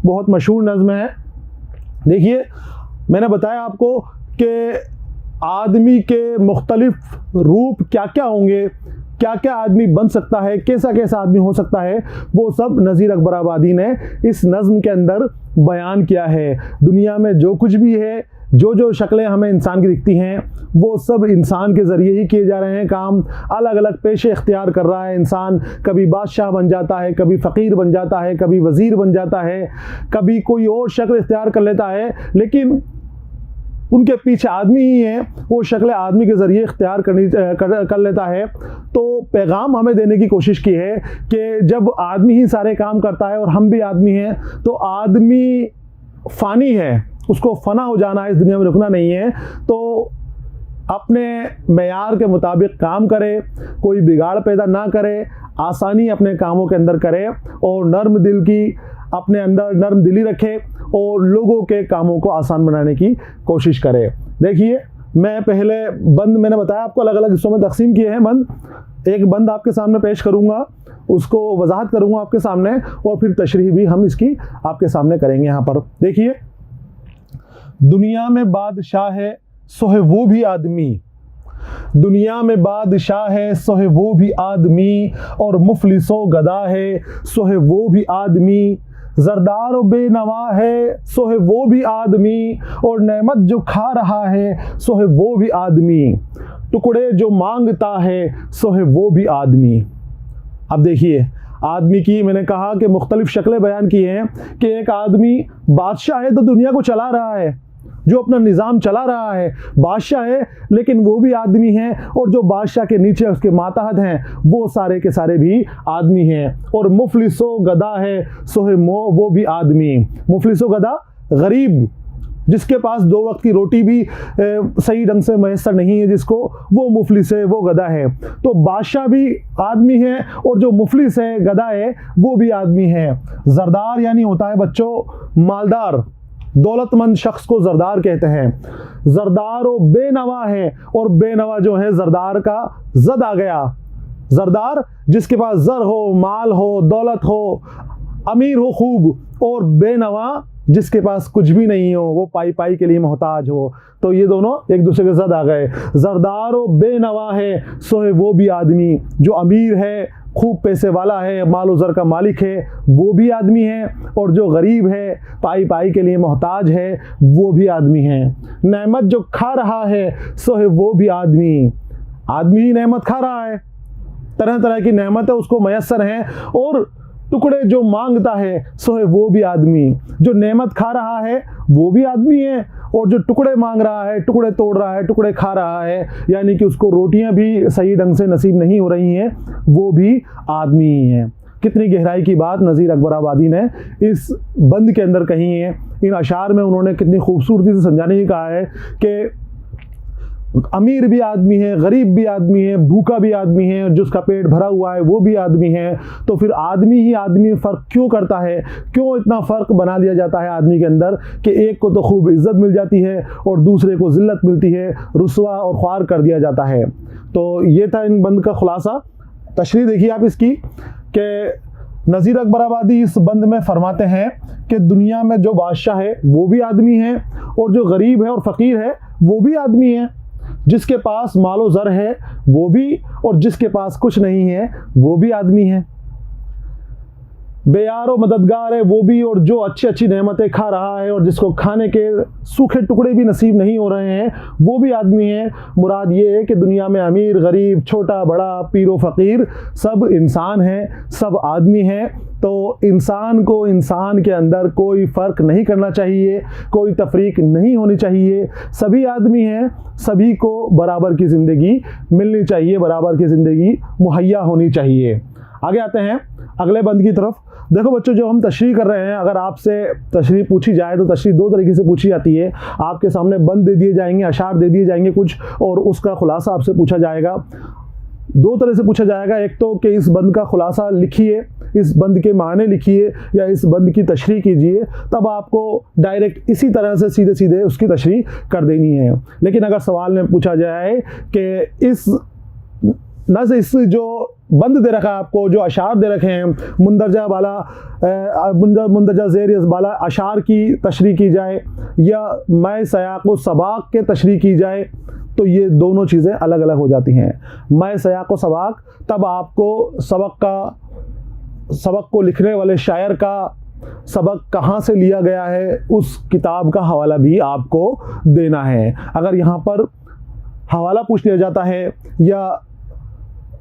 बहुत मशहूर नज़्म है। देखिए, मैंने बताया आपको कि आदमी के मुख्तलिफ रूप क्या क्या होंगे, क्या क्या आदमी बन सकता है, कैसा कैसा आदमी हो सकता है, वो सब नज़ीर अकबर आबादी ने इस नज़्म के अंदर बयान किया है। दुनिया में जो कुछ भी है, जो जो शक्लें हमें इंसान की दिखती हैं, वो सब इंसान के ज़रिए ही किए जा रहे हैं काम। अलग अलग पेशे इख्तियार कर रहा है इंसान, कभी बादशाह बन जाता है, कभी फ़कीर बन जाता है, कभी वज़ीर बन जाता है, कभी कोई और शक्ल इख्तियार कर लेता है, लेकिन उनके पीछे आदमी ही है, वो शक्ल आदमी के ज़रिए इख्तियार कर लेता है। तो पैगाम हमें देने की कोशिश की है कि जब आदमी ही सारे काम करता है और हम भी आदमी हैं, तो आदमी फ़ानी है, उसको फ़ना हो जाना है, इस दुनिया में रुकना नहीं है। तो अपने मेयार के मुताबिक काम करे, कोई बिगाड़ पैदा ना करे, आसानी अपने कामों के अंदर करे और नर्म दिल की अपने अंदर नर्म दिली रखे और लोगों के कामों को आसान बनाने की कोशिश करे। देखिए, मैं पहले बंद मैंने बताया आपको अलग अलग हिस्सों में तकसीम किए हैं बंद। एक बंद आपके सामने पेश करूंगा, उसको वजाहत करूंगा आपके सामने और फिर तशरीह भी हम इसकी आपके सामने करेंगे। यहाँ पर देखिए, दुनिया में बादशाह है सो है वो भी आदमी, दुनिया में बादशाह है सो है वो भी आदमी, और मुफलिसो गदा है सो है वो भी आदमी, ज़रदार और बेनवा है सो है वो भी आदमी, और नेमत जो खा रहा है सो है वो भी आदमी, टुकड़े जो मांगता है सो है वो भी आदमी। अब देखिए, आदमी की मैंने कहा कि मुख्तलिफ शक्लें बयान की हैं कि एक आदमी बादशाह है तो दुनिया को चला रहा है, जो अपना निज़ाम चला रहा है, बादशाह है, लेकिन वो भी आदमी है, और जो बादशाह के नीचे उसके मातहत हैं वो सारे के सारे भी आदमी हैं। और मुफलिसो गदा है सो है वो भी आदमी। मुफलिसो गदा, गरीब जिसके पास 2 वक्त की रोटी भी सही ढंग से मैसर नहीं है जिसको, वो मुफलिस है, वो गदा है। तो बादशाह भी आदमी है और जो मुफलिस है, गदा है, वो भी आदमी है। ज़रदार यानी होता है बच्चों मालदार, दौलतमंद शख्स को ज़रदार कहते हैं। ज़रदार और बेनवा है, और बेनवा जो है ज़रदार का ज़द आ गया। ज़रदार जिसके पास ज़र हो, माल हो, दौलत हो, अमीर हो खूब, और बेनवा जिसके पास कुछ भी नहीं हो, वो पाई पाई के लिए मोहताज हो। तो ये दोनों एक दूसरे के ज़द आ गए। ज़रदार और बेनवा है सो है वो भी आदमी, जो अमीर है, खूब पैसे वाला है, माल ज़र का मालिक है, वो भी आदमी है, और जो गरीब है, पाई पाई के लिए मोहताज है, वो भी आदमी है। नेमत जो खा रहा है सो है वो भी आदमी, आदमी ही नेमत खा रहा है, तरह तरह की नेमतें उसको मैसर हैं, और टुकड़े जो मांगता है सो है वो भी आदमी। जो नेमत खा रहा है वो भी आदमी है, और जो टुकड़े मांग रहा है, टुकड़े तोड़ रहा है, टुकड़े खा रहा है, यानी कि उसको रोटियां भी सही ढंग से नसीब नहीं हो रही हैं, वो भी आदमी ही है। कितनी गहराई की बात नज़ीर अकबर आबादी ने इस बंद के अंदर कही है। इन अशार में उन्होंने कितनी खूबसूरती से समझाने की कहा है कि अमीर भी आदमी है, गरीब भी आदमी है, भूखा भी आदमी है, जिसका पेट भरा हुआ है वो भी आदमी है। तो फिर आदमी ही आदमी फ़र्क क्यों करता है, क्यों इतना फ़र्क बना दिया जाता है आदमी के अंदर कि एक को तो खूब इज़्ज़त मिल जाती है और दूसरे को ज़िल्लत मिलती है, रुसवा और ख्वार कर दिया जाता है। तो ये था इन बंद का खुलासा। तशरीह देखिए आप इसकी कि नज़ीर अकबर आबादी इस बंद में फरमाते हैं कि दुनिया में जो बादशाह है वो भी आदमी है, और जो गरीब है और फ़कीर है वो भी आदमी है, जिसके पास मालो ज़र है वो भी, और जिसके पास कुछ नहीं है वो भी आदमी है। बेयारो मददगार है वो भी, और जो अच्छी अच्छी नेमतें खा रहा है और जिसको खाने के सूखे टुकड़े भी नसीब नहीं हो रहे हैं वो भी आदमी है। मुराद ये है कि दुनिया में अमीर गरीब, छोटा बड़ा, पीरो फ़कीर सब इंसान हैं, सब आदमी हैं। तो इंसान को इंसान के अंदर कोई फ़र्क नहीं करना चाहिए, कोई तफरीक नहीं होनी चाहिए, सभी आदमी हैं, सभी को बराबर की ज़िंदगी मिलनी चाहिए, बराबर की ज़िंदगी मुहैया होनी चाहिए। आगे आते हैं अगले बंद की तरफ। देखो बच्चों, जो हम तशरीह कर रहे हैं, अगर आपसे तशरीह पूछी जाए तो तशरीह 2 तरीके से पूछी जाती है। आपके सामने बंद दे दिए जाएंगे, अशार दे दिए जाएंगे कुछ, और उसका खुलासा आपसे पूछा जाएगा। 2 तरह से पूछा जाएगा। एक तो कि इस बंद का खुलासा लिखिए, इस बंद के माने लिखिए, या इस बंद की तशरीह कीजिए, तब आपको डायरेक्ट इसी तरह से सीधे सीधे उसकी तशरीह कर देनी है। लेकिन अगर सवाल में पूछा जाए कि इस नज़ इस जो बंद दे रखा है आपको, जो अशार दे रखे हैं, मुंदरजा वाला मुंदरजा ज़ेर वाला अशार की तशरीह की जाए या मैं सयाक़ व सबाक़ के तशरीह की जाए, तो ये दोनों चीज़ें अलग अलग हो जाती हैं। मैं सयाक़ व सबाक़ तब आपको सबक को लिखने वाले शायर का सबक कहाँ से लिया गया है उस किताब का हवाला भी आपको देना है। अगर यहाँ पर हवाला पूछ लिया जाता है या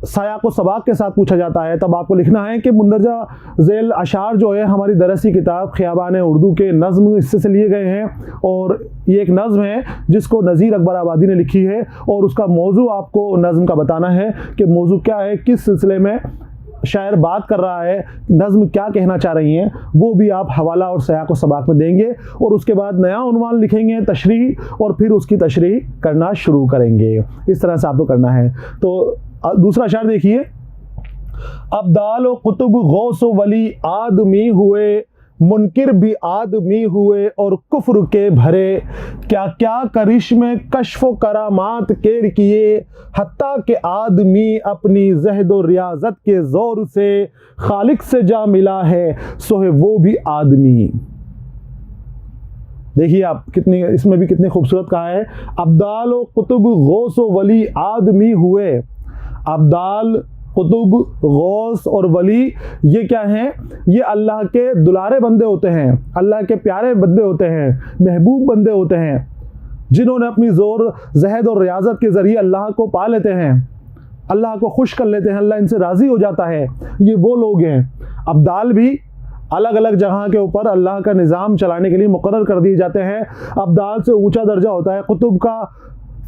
सयाक़ व सबाक़ के साथ पूछा जाता है, तब आपको लिखना है कि मुंदरजा ज़ेल अशार जो है हमारी दरसी किताब ख़ियाबान उर्दू के नज़्म हिस्से से लिए गए हैं, और ये एक नज़्म है जिसको नज़ीर अकबर आबादी ने लिखी है, और उसका मौजू आपको नज़्म का बताना है कि मौजू क्या है, किस सिलसिले में शायर बात कर रहा है, नज़्म क्या कहना चाह रही हैं, वो भी आप हवाला और सयाक़ व सबाक़ में देंगे। और उसके बाद नया उन्वान लिखेंगे तशरीह, और फिर उसकी तशरीह करना शुरू करेंगे। इस तरह से आपको करना है। तो दूसरा अशार देखिए, अब्दाल व कुतुब गौस व वली आदमी हुए, मुनकिर भी आदमी हुए और कुफ्र के भरे, क्या क्या करिश्मे कश्फ व करामात के किए, हत्ता के आदमी अपनी ज़हद व रियाज़त के ज़ोर से खालिक से जा मिला है, सो है वो भी आदमी। देखिए आप कितनी, इसमें भी कितनी खूबसूरत कहा है, अब्दाल व कुतुब गौस व वली आदमी हुए। अब्दाल, कुतुब, गौस और वली ये क्या हैं? ये अल्लाह के दुलारे बंदे होते हैं, अल्लाह के प्यारे बंदे होते हैं, महबूब बंदे होते हैं, जिन्होंने अपनी ज़ोर ज़हद और रियाज़त के ज़रिए अल्लाह को पा लेते हैं, अल्लाह को खुश कर लेते हैं, अल्लाह इनसे राज़ी हो जाता है। ये वो लोग हैं। अब्दाल भी अलग अलग जगह के ऊपर अल्लाह का निज़ाम चलाने के लिए मुकर्रर कर दिए जाते हैं। अब्दाल से ऊँचा दर्जा होता है कुतुब का,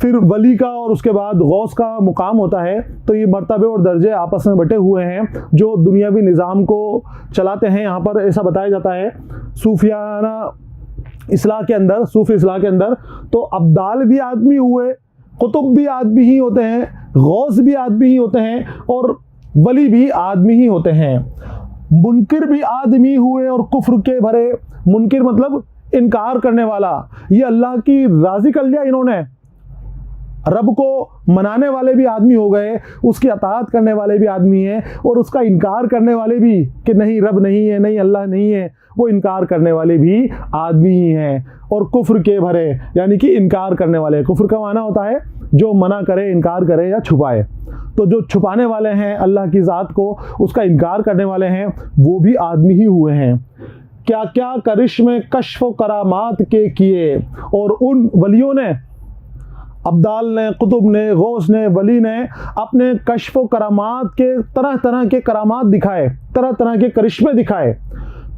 फिर वली का, और उसके बाद गौस का मुकाम होता है। तो ये मर्तबे और दर्जे आपस में बटे हुए हैं जो दुनियावी निज़ाम को चलाते हैं। यहाँ पर ऐसा बताया जाता है सूफियाना इस्लाह के अंदर, सूफी इस्लाह के अंदर, तो अब्दाल भी आदमी हुए, कुतुब भी आदमी ही होते हैं, गौस भी आदमी ही होते हैं, और वली भी आदमी ही होते हैं। मुनकिर भी आदमी हुए और कुफ्र के भरे। मुनकिर मतलब इनकार करने वाला, ये अल्लाह की राज़ी कर लिया इन्होंने, रब को मनाने वाले भी आदमी हो गए, उसकी अताअत करने वाले भी आदमी हैं, और उसका इनकार करने वाले भी कि नहीं रब नहीं है, नहीं अल्लाह नहीं है, वो इनकार करने वाले भी आदमी ही हैं। और कुफ्र के भरे यानी कि इनकार करने वाले, कुफ्र का माना होता है जो मना करे, इनकार करे या छुपाए। तो जो छुपाने वाले हैं अल्लाह की ज़ात को, उसका इनकार करने वाले हैं, वो भी आदमी ही हुए हैं। क्या क्या करिश्मे कश्फ व करामात के किए, और उन वलियों ने, अब्दाल ने, कुतुब ने, गौस ने, वली ने अपने कश्फ व करामात के तरह तरह के करामात दिखाए, तरह तरह के करिश्मे दिखाए।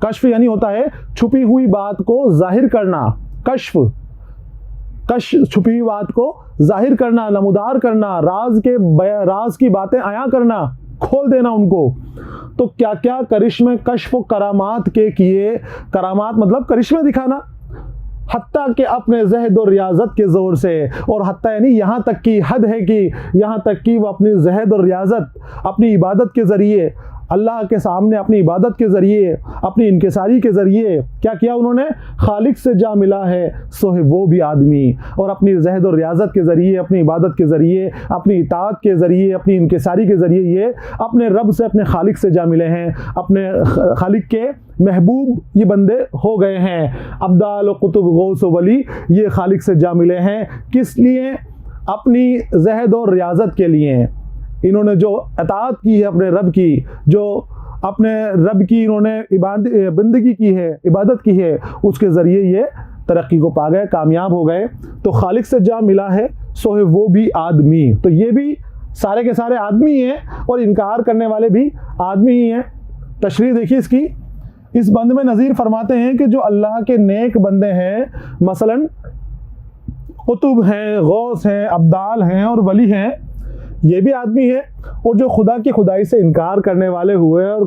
कश्फ यानी होता है छुपी हुई बात को जाहिर करना, कश्फ छुपी हुई बात को जाहिर करना, नमूदार करना, राज की बातें आया करना, खोल देना उनको। तो क्या क्या करिश्मे कश्फ व करामात के किए, करामात मतलब करिश्मे दिखाना, हत्ता के अपने ज़हद और रियाज़त के ज़ोर से, और हत्ता यानी यहाँ तक की, हद है कि यहाँ तक कि वो अपनी ज़हद और रियाज़त, अपनी इबादत के ज़रिए, अल्लाह के सामने अपनी इबादत के ज़रिए, अपनी इनकिसारी के ज़रिए क्या किया उन्होंने? खालिक से जा मिला है, सो है वो भी आदमी। और अपनी ज़हद और रियाज़त के ज़रिए, अपनी इबादत के ज़रिए, अपनी इताअत के ज़रिए, अपनी इनकिसारी के ज़रिए ये अपने रब से, अपने खालिक से जा मिले हैं, अपने खालिक के महबूब ये बंदे हो गए हैं। अब्दाल, कुतुब, गौस, वली ये खालिक से जा मिले हैं। किस लिए? अपनी ज़हद और रियाज़त के लिए। इन्होंने जो अताअत की है अपने रब की, जो अपने रब की इन्होंने बंदगी की है, इबादत की है, उसके ज़रिए ये तरक्की को पा गए, कामयाब हो गए। तो खालिक से जा मिला है, सो है वो भी आदमी। तो ये भी सारे के सारे आदमी हैं, और इनकार करने वाले भी आदमी ही हैं। तशरीह देखिए इसकी। इस बंद में नज़ीर फरमाते हैं कि जो अल्लाह के नेक बंदे हैं, मसलन कुतुब हैं, गौस हैं, अब्दाल हैं और वली हैं, ये भी आदमी है। और जो खुदा की खुदाई से इनकार करने वाले हुए और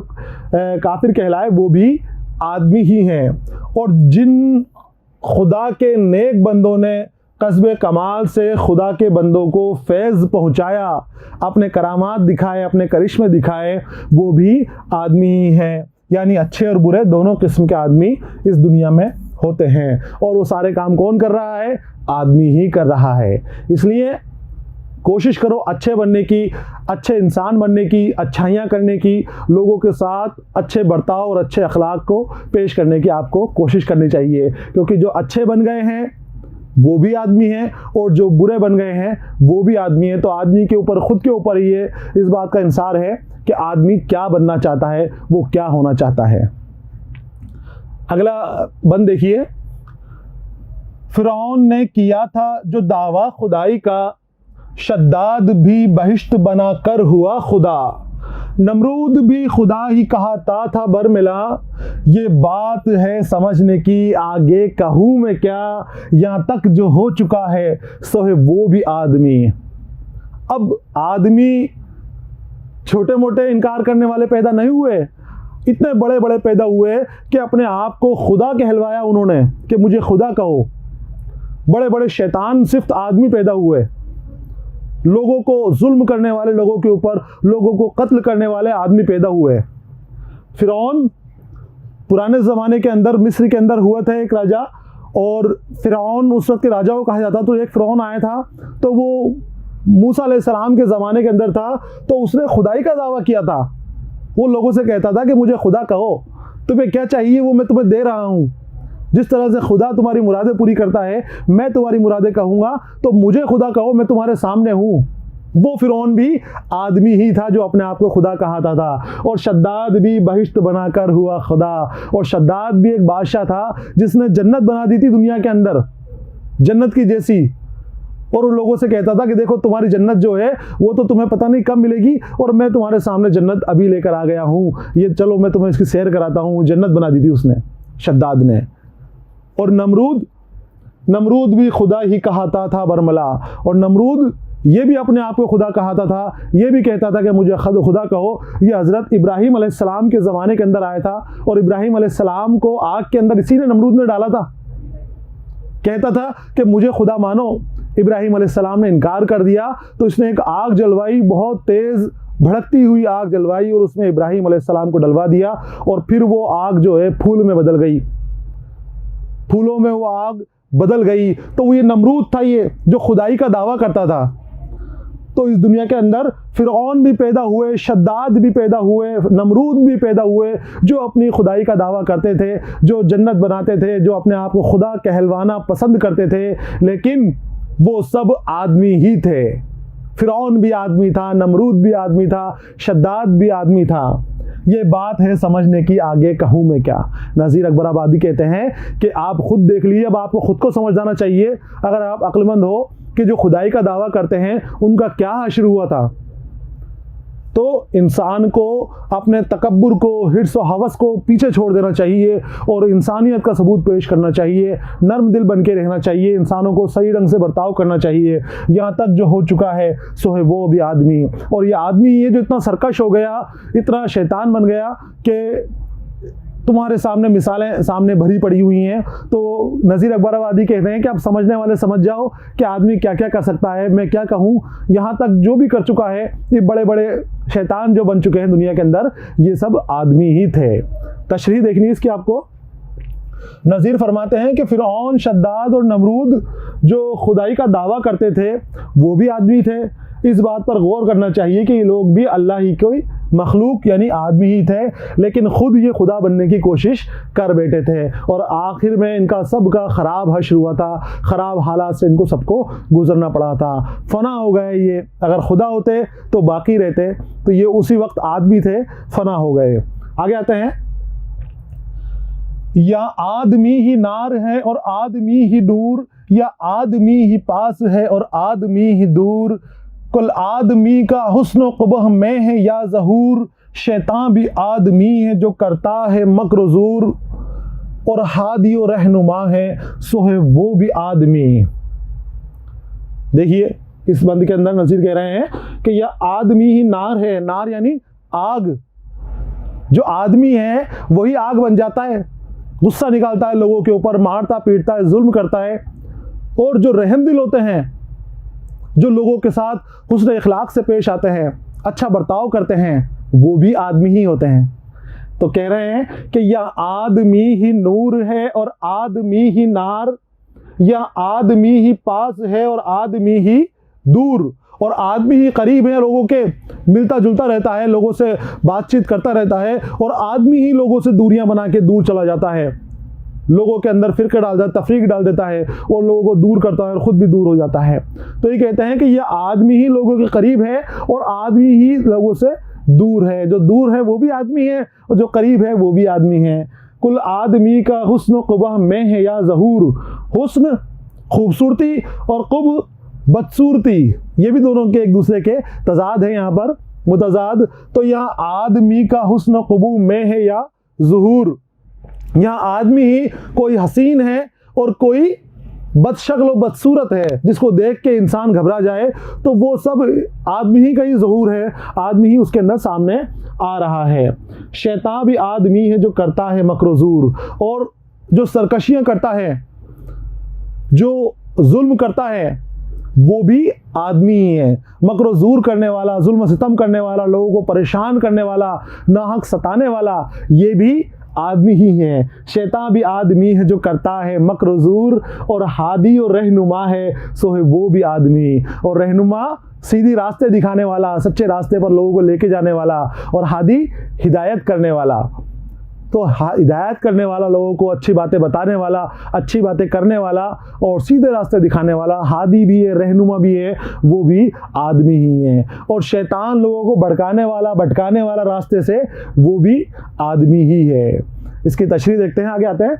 काफिर कहलाए, वो भी आदमी ही हैं। और जिन खुदा के नेक बंदों ने कस्बे कमाल से खुदा के बंदों को फैज़ पहुँचाया, अपने करामात दिखाए, अपने करिश्मे दिखाए, वो भी आदमी ही हैं। यानी अच्छे और बुरे दोनों किस्म के आदमी इस दुनिया में होते हैं। और वो सारे काम कौन कर रहा है? आदमी ही कर रहा है। इसलिए कोशिश करो अच्छे बनने की, अच्छे इंसान बनने की, अच्छाइयाँ करने की, लोगों के साथ अच्छे बर्ताव और अच्छे अखलाक को पेश करने की आपको कोशिश करनी चाहिए। क्योंकि जो अच्छे बन गए हैं वो भी आदमी हैं और जो बुरे बन गए हैं वो भी आदमी हैं। तो आदमी के ऊपर, खुद के ऊपर ये इस बात का इंसार है कि आदमी क्या बनना चाहता है, वो क्या होना चाहता है। अगला बंद देखिए, फिरौन ने किया था जो दावा खुदाई का, शद्दाद भी बहिश्त बना कर हुआ खुदा। नमरूद भी खुदा ही कहता था बरमिला, ये बात है समझने की आगे कहूँ मैं क्या, यहाँ तक जो हो चुका है सो है वो भी आदमी। अब आदमी छोटे मोटे इनकार करने वाले पैदा नहीं हुए, इतने बड़े बड़े पैदा हुए कि अपने आप को खुदा कहलवाया उन्होंने कि मुझे खुदा कहो। बड़े बड़े शैतान सिर्फ आदमी पैदा हुए, लोगों को जुल्म करने वाले, लोगों के ऊपर लोगों को कत्ल करने वाले आदमी पैदा हुए। फिरौन पुराने ज़माने के अंदर मिस्र के अंदर हुआ था एक राजा, और फिरौन उस वक्त के राजा को कहा जाता। तो एक फिरौन आया था, तो वो मूसा अलैहिस्सलाम के ज़माने के अंदर था, तो उसने खुदाई का दावा किया था। वो लोगों से कहता था कि मुझे खुदा कहो, तुम्हें क्या चाहिए वो मैं तुम्हें दे रहा हूँ। जिस तरह से खुदा तुम्हारी मुरादें पूरी करता है, मैं तुम्हारी मुरादें कहूँगा, तो मुझे खुदा कहो, मैं तुम्हारे सामने हूँ। वो फिरौन भी आदमी ही था जो अपने आप को खुदा कहता था। और शद्दाद भी बहिश्त बनाकर हुआ खुदा। और शद्दाद भी एक बादशाह था जिसने जन्नत बना दी थी दुनिया के अंदर, जन्नत की जैसी। और उन लोगों से कहता था कि देखो तुम्हारी जन्नत जो है वो तो तुम्हें पता नहीं कब मिलेगी, और मैं तुम्हारे सामने जन्नत अभी लेकर आ गया हूँ, ये चलो मैं तुम्हें इसकी सैर कराता हूँ। जन्नत बना दी थी उसने, शद्दाद ने। और नमरूद भी खुदा ही कहता था बरमला। और नमरूद ये भी अपने आप को खुदा कहता था, ये भी कहता था कि मुझे खुदा कहो। ये हज़रत इब्राहीम अलैहिस्सलाम के ज़माने के अंदर आया था, और इब्राहीम अलैहिस्सलाम को आग के अंदर इसी ने नमरूद ने डाला था। कहता था कि मुझे खुदा मानो। इब्राहीम अलैहिस्सलाम ने इनकार कर दिया, तो इसने एक आग जलवाई, बहुत तेज़ भड़कती हुई आग जलवाई, और उसमें इब्राहीम अलैहिस्सलाम को डलवा दिया। और फिर वो आग जो है फूल में बदल गई, फूलों में वो आग बदल गई। तो वो ये नमरूद था, ये जो खुदाई का दावा करता था। तो इस दुनिया के अंदर फिरौन भी पैदा हुए, शद्दाद भी पैदा हुए, नमरूद भी पैदा हुए, जो अपनी खुदाई का दावा करते थे, जो जन्नत बनाते थे, जो अपने आप को खुदा कहलवाना पसंद करते थे। लेकिन वो सब आदमी ही थे। फिरौन भी आदमी था, नमरूद भी आदमी था, शद्दाद भी आदमी था। ये बात है समझने की, आगे कहूँ मैं क्या। नज़ीर अकबर आबादी कहते हैं कि आप खुद देख लीजिए, अब आपको खुद को समझ जाना चाहिए, अगर आप अक्लमंद हो, कि जो खुदाई का दावा करते हैं उनका क्या हश्र हुआ था। तो इंसान को अपने तकब्बुर को, हिर्स और हवस को पीछे छोड़ देना चाहिए, और इंसानियत का सबूत पेश करना चाहिए, नर्म दिल बन के रहना चाहिए, इंसानों को सही ढंग से बर्ताव करना चाहिए। यहाँ तक जो हो चुका है सो है वो भी आदमी। और ये आदमी ये जो इतना सरकश हो गया, इतना शैतान बन गया कि तुम्हारे सामने मिसालें सामने भरी पड़ी हुई हैं। तो नज़ीर अकबर आबादी कहते हैं कि आप समझने वाले समझ जाओ कि आदमी क्या क्या कर सकता है। मैं क्या कहूँ, यहाँ तक जो भी कर चुका है, ये बड़े बड़े शैतान जो बन चुके हैं दुनिया के अंदर, ये सब आदमी ही थे। तशरीह देखनी इसकी आपको। नज़ीर फरमाते हैं कि फिरौन, शद्दाद और नमरूद जो खुदाई का दावा करते थे वो भी आदमी थे। इस बात पर गौर करना चाहिए कि ये लोग भी अल्लाह ही कोई मखलूक यानी आदमी ही थे, लेकिन खुद ये खुदा बनने की कोशिश कर बैठे थे। और आखिर में इनका सबका ख़राब हश्र हुआ था, ख़राब हालात से इनको सबको गुजरना पड़ा था, फना हो गए ये। अगर खुदा होते तो बाकी रहते, तो ये उसी वक्त आदमी थे, फना हो गए। आगे आते हैं, या आदमी ही नार है और आदमी ही नूर, या आदमी ही पास है और आदमी ही दूर, कुल आदमी का हुस्न क़ुबह में है या ज़हूर, शैतान भी आदमी है जो करता है मक्र ज़ूर, और हादी और रहनुमा है सो है वो भी आदमी। देखिए इस बंद के अंदर नज़ीर कह रहे हैं कि यह आदमी ही नार है। नार यानी आग। जो आदमी है वही आग बन जाता है, गुस्सा निकालता है लोगों के ऊपर, मारता पीटता है, जुल्म करता है। और जो रहमदिल होते हैं, जो लोगों के साथ हुस्न इखलाक से पेश आते हैं, अच्छा बर्ताव करते हैं, वो भी आदमी ही होते हैं। तो कह रहे हैं कि या आदमी ही नूर है और आदमी ही नार, या आदमी ही पास है और आदमी ही दूर, और आदमी ही करीब है लोगों के, मिलता जुलता रहता है, लोगों से बातचीत करता रहता है, और आदमी ही लोगों से दूरियां बना के दूर चला जाता है, लोगों के अंदर फिरके डाल देता, तफरीक डाल देता है और लोगों को दूर करता है और खुद भी दूर हो जाता है। तो ये कहते हैं कि ये आदमी ही लोगों के करीब है और आदमी ही लोगों से दूर है। जो दूर है वो भी आदमी है और जो करीब है वो भी आदमी है। कुल आदमी का हुस्न क़ुबह में है या ज़हूर, हुस्न खूबसूरती और क़ुब बदसूरती, ये भी दोनों के एक दूसरे के तजाद है, यहाँ पर मुतजाद। तो यहाँ आदमी का हुस्न क़ुबू में है या ज़ुहूर, यहाँ आदमी ही कोई हसीन है और कोई बदशक्ल बदसूरत है, जिसको देख के इंसान घबरा जाए, तो वो सब आदमी ही का ही ज़हूर है, आदमी ही उसके अंदर सामने आ रहा है। शैतान भी आदमी है जो करता है मकरूज़ूर, और जो सरकशियाँ करता है, जो जुल्म करता है, वो भी आदमी ही है। मकरूज़ूर करने वाला, जुल्म सितम करने वाला, लोगों को परेशान करने वाला, नाहक सताने वाला, ये भी आदमी ही है। शैतान भी आदमी है जो करता है मकरूज़ूर, और हादी और रहनुमा है सो है वो भी आदमी। और रहनुमा सीधी रास्ते दिखाने वाला, सच्चे रास्ते पर लोगों को लेके जाने वाला, और हादी हिदायत करने वाला। तो हिदायत करने वाला, लोगों को अच्छी बातें बताने वाला, अच्छी बातें करने वाला और सीधे रास्ते दिखाने वाला, हादी भी है, रहनुमा भी है, वो भी आदमी ही है। और शैतान लोगों को भड़काने वाला, भटकाने वाला रास्ते से, वो भी आदमी ही है। इसकी तशरीह देखते हैं, आगे आते हैं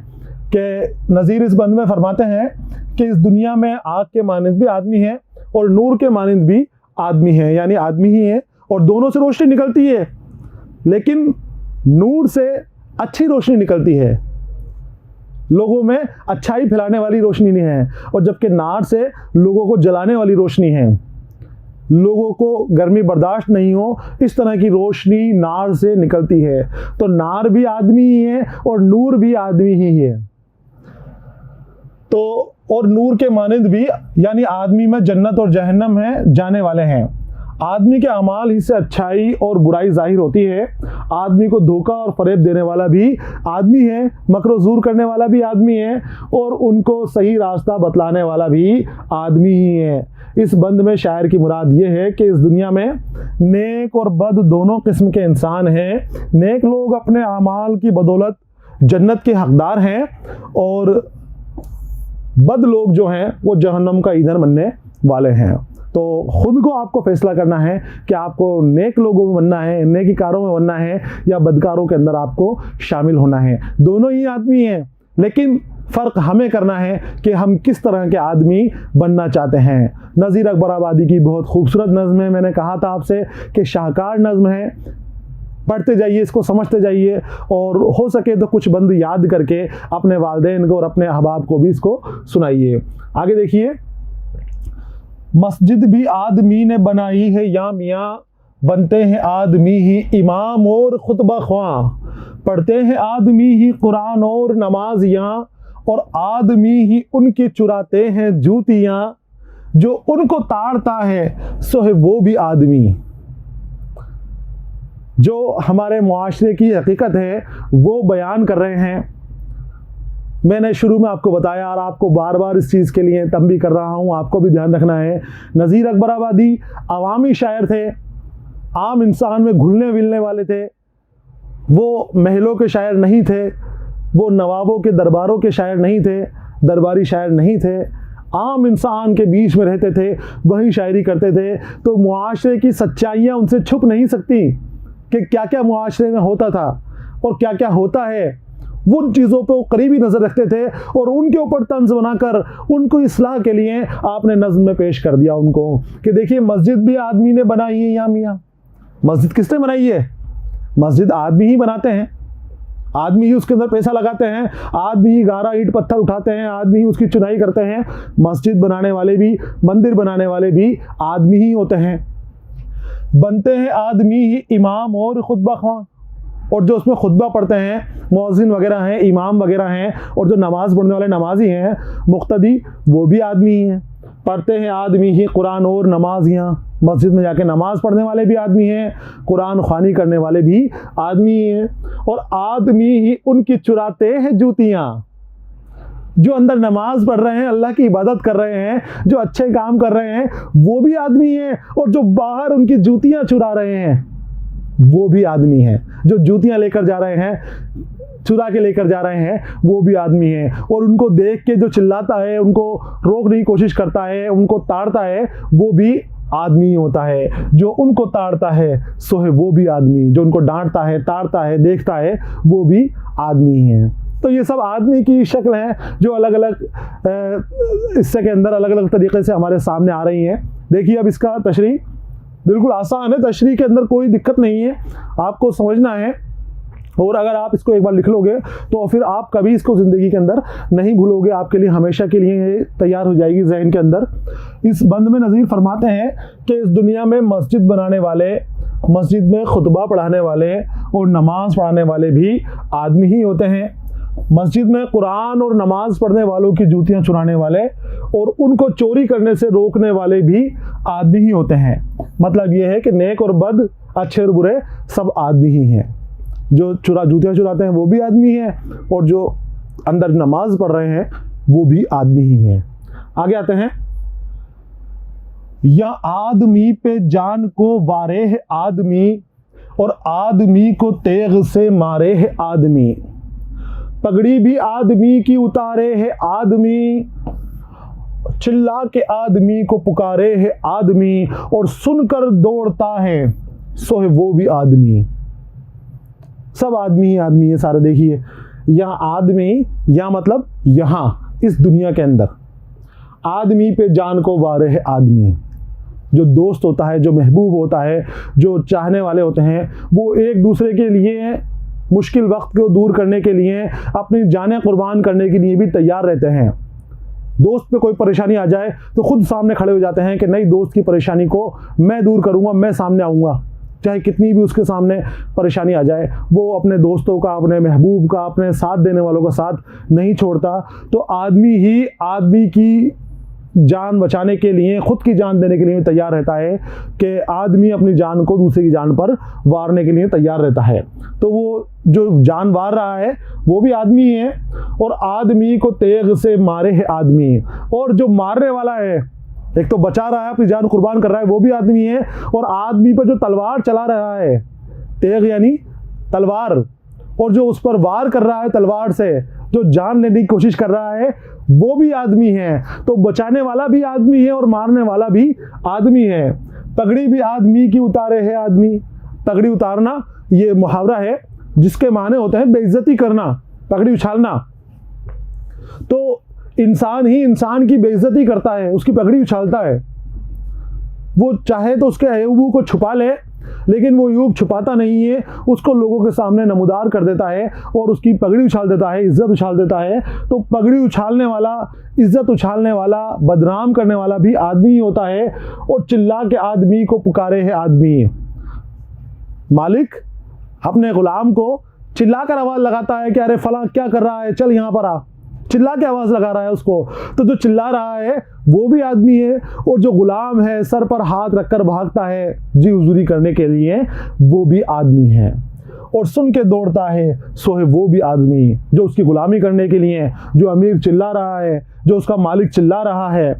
कि नज़ीर इस बंद में फरमाते हैं कि इस दुनिया में आग के मानिंद भी आदमी है और नूर के मानिंद भी आदमी है, यानी आदमी ही है, और दोनों से रोशनी निकलती है, लेकिन नूर से अच्छी रोशनी निकलती है, लोगों में अच्छाई फैलाने वाली रोशनी नहीं है, और जबकि नार से लोगों को जलाने वाली रोशनी है, लोगों को गर्मी बर्दाश्त नहीं हो इस तरह की रोशनी नार से निकलती है। तो नार भी आदमी ही है और नूर भी आदमी ही है। तो और नूर के मानिंद भी, यानी आदमी में जन्नत और जहन्नम है, जाने वाले हैं। आदमी के अमाल ही से अच्छाई और बुराई जाहिर होती है। आदमी को धोखा और फरेब देने वाला भी आदमी है, मकरूज़ूर करने वाला भी आदमी है, और उनको सही रास्ता बतलाने वाला भी आदमी ही है। इस बंद में शायर की मुराद ये है कि इस दुनिया में नेक और बद दोनों किस्म के इंसान हैं। नेक लोग अपने अमाल की बदौलत जन्नत के हकदार हैं, और बद लोग जो हैं वो जहन्नम का ईंधन बनने वाले हैं। तो खुद को आपको फैसला करना है कि आपको नेक लोगों में बनना है, नेकीकारों में बनना है, या बदकारों के अंदर आपको शामिल होना है। दोनों ही आदमी हैं, लेकिन फ़र्क हमें करना है कि हम किस तरह के आदमी बनना चाहते हैं। नज़ीर अकबर आबादी की बहुत खूबसूरत नज़्म है, मैंने कहा था आपसे कि शाहकार नज़्म है, पढ़ते जाइए, इसको समझते जाइए, और हो सके तो कुछ बंद याद करके अपने वालिदैन को और अपने अहबाब को भी इसको सुनाइए। आगे देखिए, मस्जिद भी आदमी ने बनाई है या मियाँ, बनते हैं आदमी ही इमाम और खुतबा ख्वां, पढ़ते हैं आदमी ही कुरान और नमाजियाँ, और आदमी ही उनकी चुराते हैं जूतियाँ, जो उनको ताड़ता है सो है वो भी आदमी। जो हमारे मुआशरे की हकीकत है वो बयान कर रहे हैं। मैंने शुरू में आपको बताया और आपको बार बार इस चीज़ के लिए तंबीह कर रहा हूँ, आपको भी ध्यान रखना है। नज़ीर अकबर आबादी अवामी शायर थे, आम इंसान में घुलने मिलने वाले थे। वो महलों के शायर नहीं थे, वो नवाबों के दरबारों के शायर नहीं थे, दरबारी शायर नहीं थे, आम इंसान के बीच में रहते थे, वही शायरी करते थे। तो मुआशरे की सच्चाइयाँ उनसे छुप नहीं सकती कि क्या क्या मुआशरे में होता था और क्या क्या होता है। वो उन चीज़ों पे वो करीबी नज़र रखते थे और उनके ऊपर तंज बनाकर उनको इस्लाह के लिए आपने नज़्म में पेश कर दिया उनको कि देखिए, मस्जिद भी आदमी ने बनाई है या मियाँ। मस्जिद किसने बनाई है? मस्जिद आदमी ही बनाते हैं, आदमी ही उसके अंदर पैसा लगाते हैं, आदमी ही गारा ईंट पत्थर उठाते हैं, आदमी ही उसकी चुनाई करते हैं। मस्जिद बनाने वाले भी, मंदिर बनाने वाले भी आदमी ही होते हैं। बनते हैं आदमी ही इमाम और खुतबा ख्वां, और जो उसमें खुतबा पढ़ते हैं, मुअज्जिन वगैरह हैं, इमाम वगैरह हैं, और जो नमाज़ पढ़ने वाले नमाजी हैं, मुक्तदी, वो भी आदमी ही हैं। पढ़ते हैं आदमी ही कुरान और नमाजियाँ, मस्जिद में जाके नमाज़ पढ़ने वाले भी आदमी हैं, कुरान ख़्वानी करने वाले भी आदमी ही हैं, और आदमी ही उनकी चुराते हैं जूतियाँ। जो अंदर नमाज पढ़ रहे हैं, अल्लाह की इबादत कर रहे हैं, जो अच्छे काम कर रहे हैं, वो भी आदमी हैं। और जो बाहर उनकी जूतियां चुरा रहे हैं, वो भी आदमी हैं। जो जूतियां लेकर जा रहे हैं, चुरा के लेकर जा रहे हैं, वो भी आदमी हैं। और उनको देख के जो चिल्लाता है, उनको रोकने की कोशिश करता है, उनको ताड़ता है, वो भी आदमी होता है। जो उनको ताड़ता है सो है वो भी आदमी। जो उनको डांटता है, ताड़ता है, देखता है, वो भी आदमी है। तो ये सब आदमी की शक्ल हैं जो अलग अलग हिस्से के अंदर अलग अलग तरीके से हमारे सामने आ रही हैं। देखिए, अब इसका तशरीह बिल्कुल आसान है, तशरीह के अंदर कोई दिक्कत नहीं है, आपको समझना है। और अगर आप इसको एक बार लिख लोगे तो फिर आप कभी इसको ज़िंदगी के अंदर नहीं भूलोगे, आपके लिए हमेशा के लिए ये तैयार हो जाएगी जहन के अंदर। इस बंद में नज़ीर फरमाते हैं कि इस दुनिया में मस्जिद बनाने वाले, मस्जिद में खुतबा पढ़ाने वाले और नमाज पढ़ाने वाले भी आदमी ही होते हैं। मस्जिद में कुरान और नमाज पढ़ने वालों की जूतियां चुराने वाले और उनको चोरी करने से रोकने वाले भी आदमी ही होते हैं। मतलब ये है कि नेक और बद, अच्छे और बुरे सब आदमी ही हैं। जो जूतियां चुराते हैं वो भी आदमी हैं, और जो अंदर नमाज पढ़ रहे हैं वो भी आदमी ही हैं। आगे आते हैं, या आदमी पे जान को वारे है आदमी और आदमी को तेग से मारे है आदमी। पगड़ी भी आदमी की उतारे है आदमी, चिल्ला के आदमी को पुकारे है आदमी, और सुनकर दौड़ता है सो है वो भी आदमी। सब आदमी ही आदमी है सारे। देखिए, यहाँ आदमी, या मतलब यहाँ इस दुनिया के अंदर आदमी पे जान को वारे है आदमी। जो दोस्त होता है, जो महबूब होता है, जो चाहने वाले होते हैं, वो एक दूसरे के लिए मुश्किल वक्त को दूर करने के लिए, अपनी जानें कुर्बान करने के लिए भी तैयार रहते हैं। दोस्त पे कोई परेशानी आ जाए तो खुद सामने खड़े हो जाते हैं कि नहीं, दोस्त की परेशानी को मैं दूर करूंगा, मैं सामने आऊँगा, चाहे कितनी भी उसके सामने परेशानी आ जाए। वो अपने दोस्तों का, अपने महबूब का, अपने साथ देने वालों का साथ नहीं छोड़ता। तो आदमी ही आदमी की जान बचाने के लिए, खुद की जान देने के लिए तैयार रहता है कि आदमी अपनी जान को दूसरे की जान पर वारने के लिए तैयार रहता है। तो वो जो जान वार रहा है वो भी आदमी है। और आदमी को तेग से मारे है आदमी, और जो मारने वाला है, एक तो बचा रहा है, अपनी जान कुर्बान कर रहा है, वो भी आदमी है। और आदमी पर जो तलवार चला रहा है, तेग यानी तलवार, और जो उस पर वार कर रहा है तलवार से, जो जान लेने की कोशिश कर रहा है, वो भी आदमी है। तो बचाने वाला भी आदमी है और मारने वाला भी आदमी है। पगड़ी भी आदमी की उतारे है आदमी। पगड़ी उतारना ये मुहावरा है जिसके माने होते हैं बेइज्जती करना, पगड़ी उछालना। तो इंसान ही इंसान की बेइज्जती करता है, उसकी पगड़ी उछालता है। वो चाहे तो उसके अयूबों को छुपा ले, लेकिन वो यूब छुपाता नहीं है, उसको लोगों के सामने नमूदार कर देता है और उसकी पगड़ी उछाल देता है, इज्जत उछाल देता है। तो पगड़ी उछालने वाला, इज्जत उछालने वाला, बदनाम करने वाला भी आदमी ही होता है। और चिल्ला के आदमी को पुकारे है आदमी। मालिक अपने गुलाम को चिल्लाकर आवाज़ लगाता है कि अरे फला क्या कर रहा है, चल यहाँ पर आ, चिल्ला के आवाज़ लगा रहा है उसको। तो जो चिल्ला रहा है वो भी आदमी है, और जो गुलाम है सर पर हाथ रखकर भागता है जी हुजूरी करने के लिए, वो भी आदमी है। और सुन के दौड़ता है सो है वो भी आदमी। जो उसकी गुलामी करने के लिए, जो अमीर चिल्ला रहा है, जो उसका मालिक चिल्ला रहा है,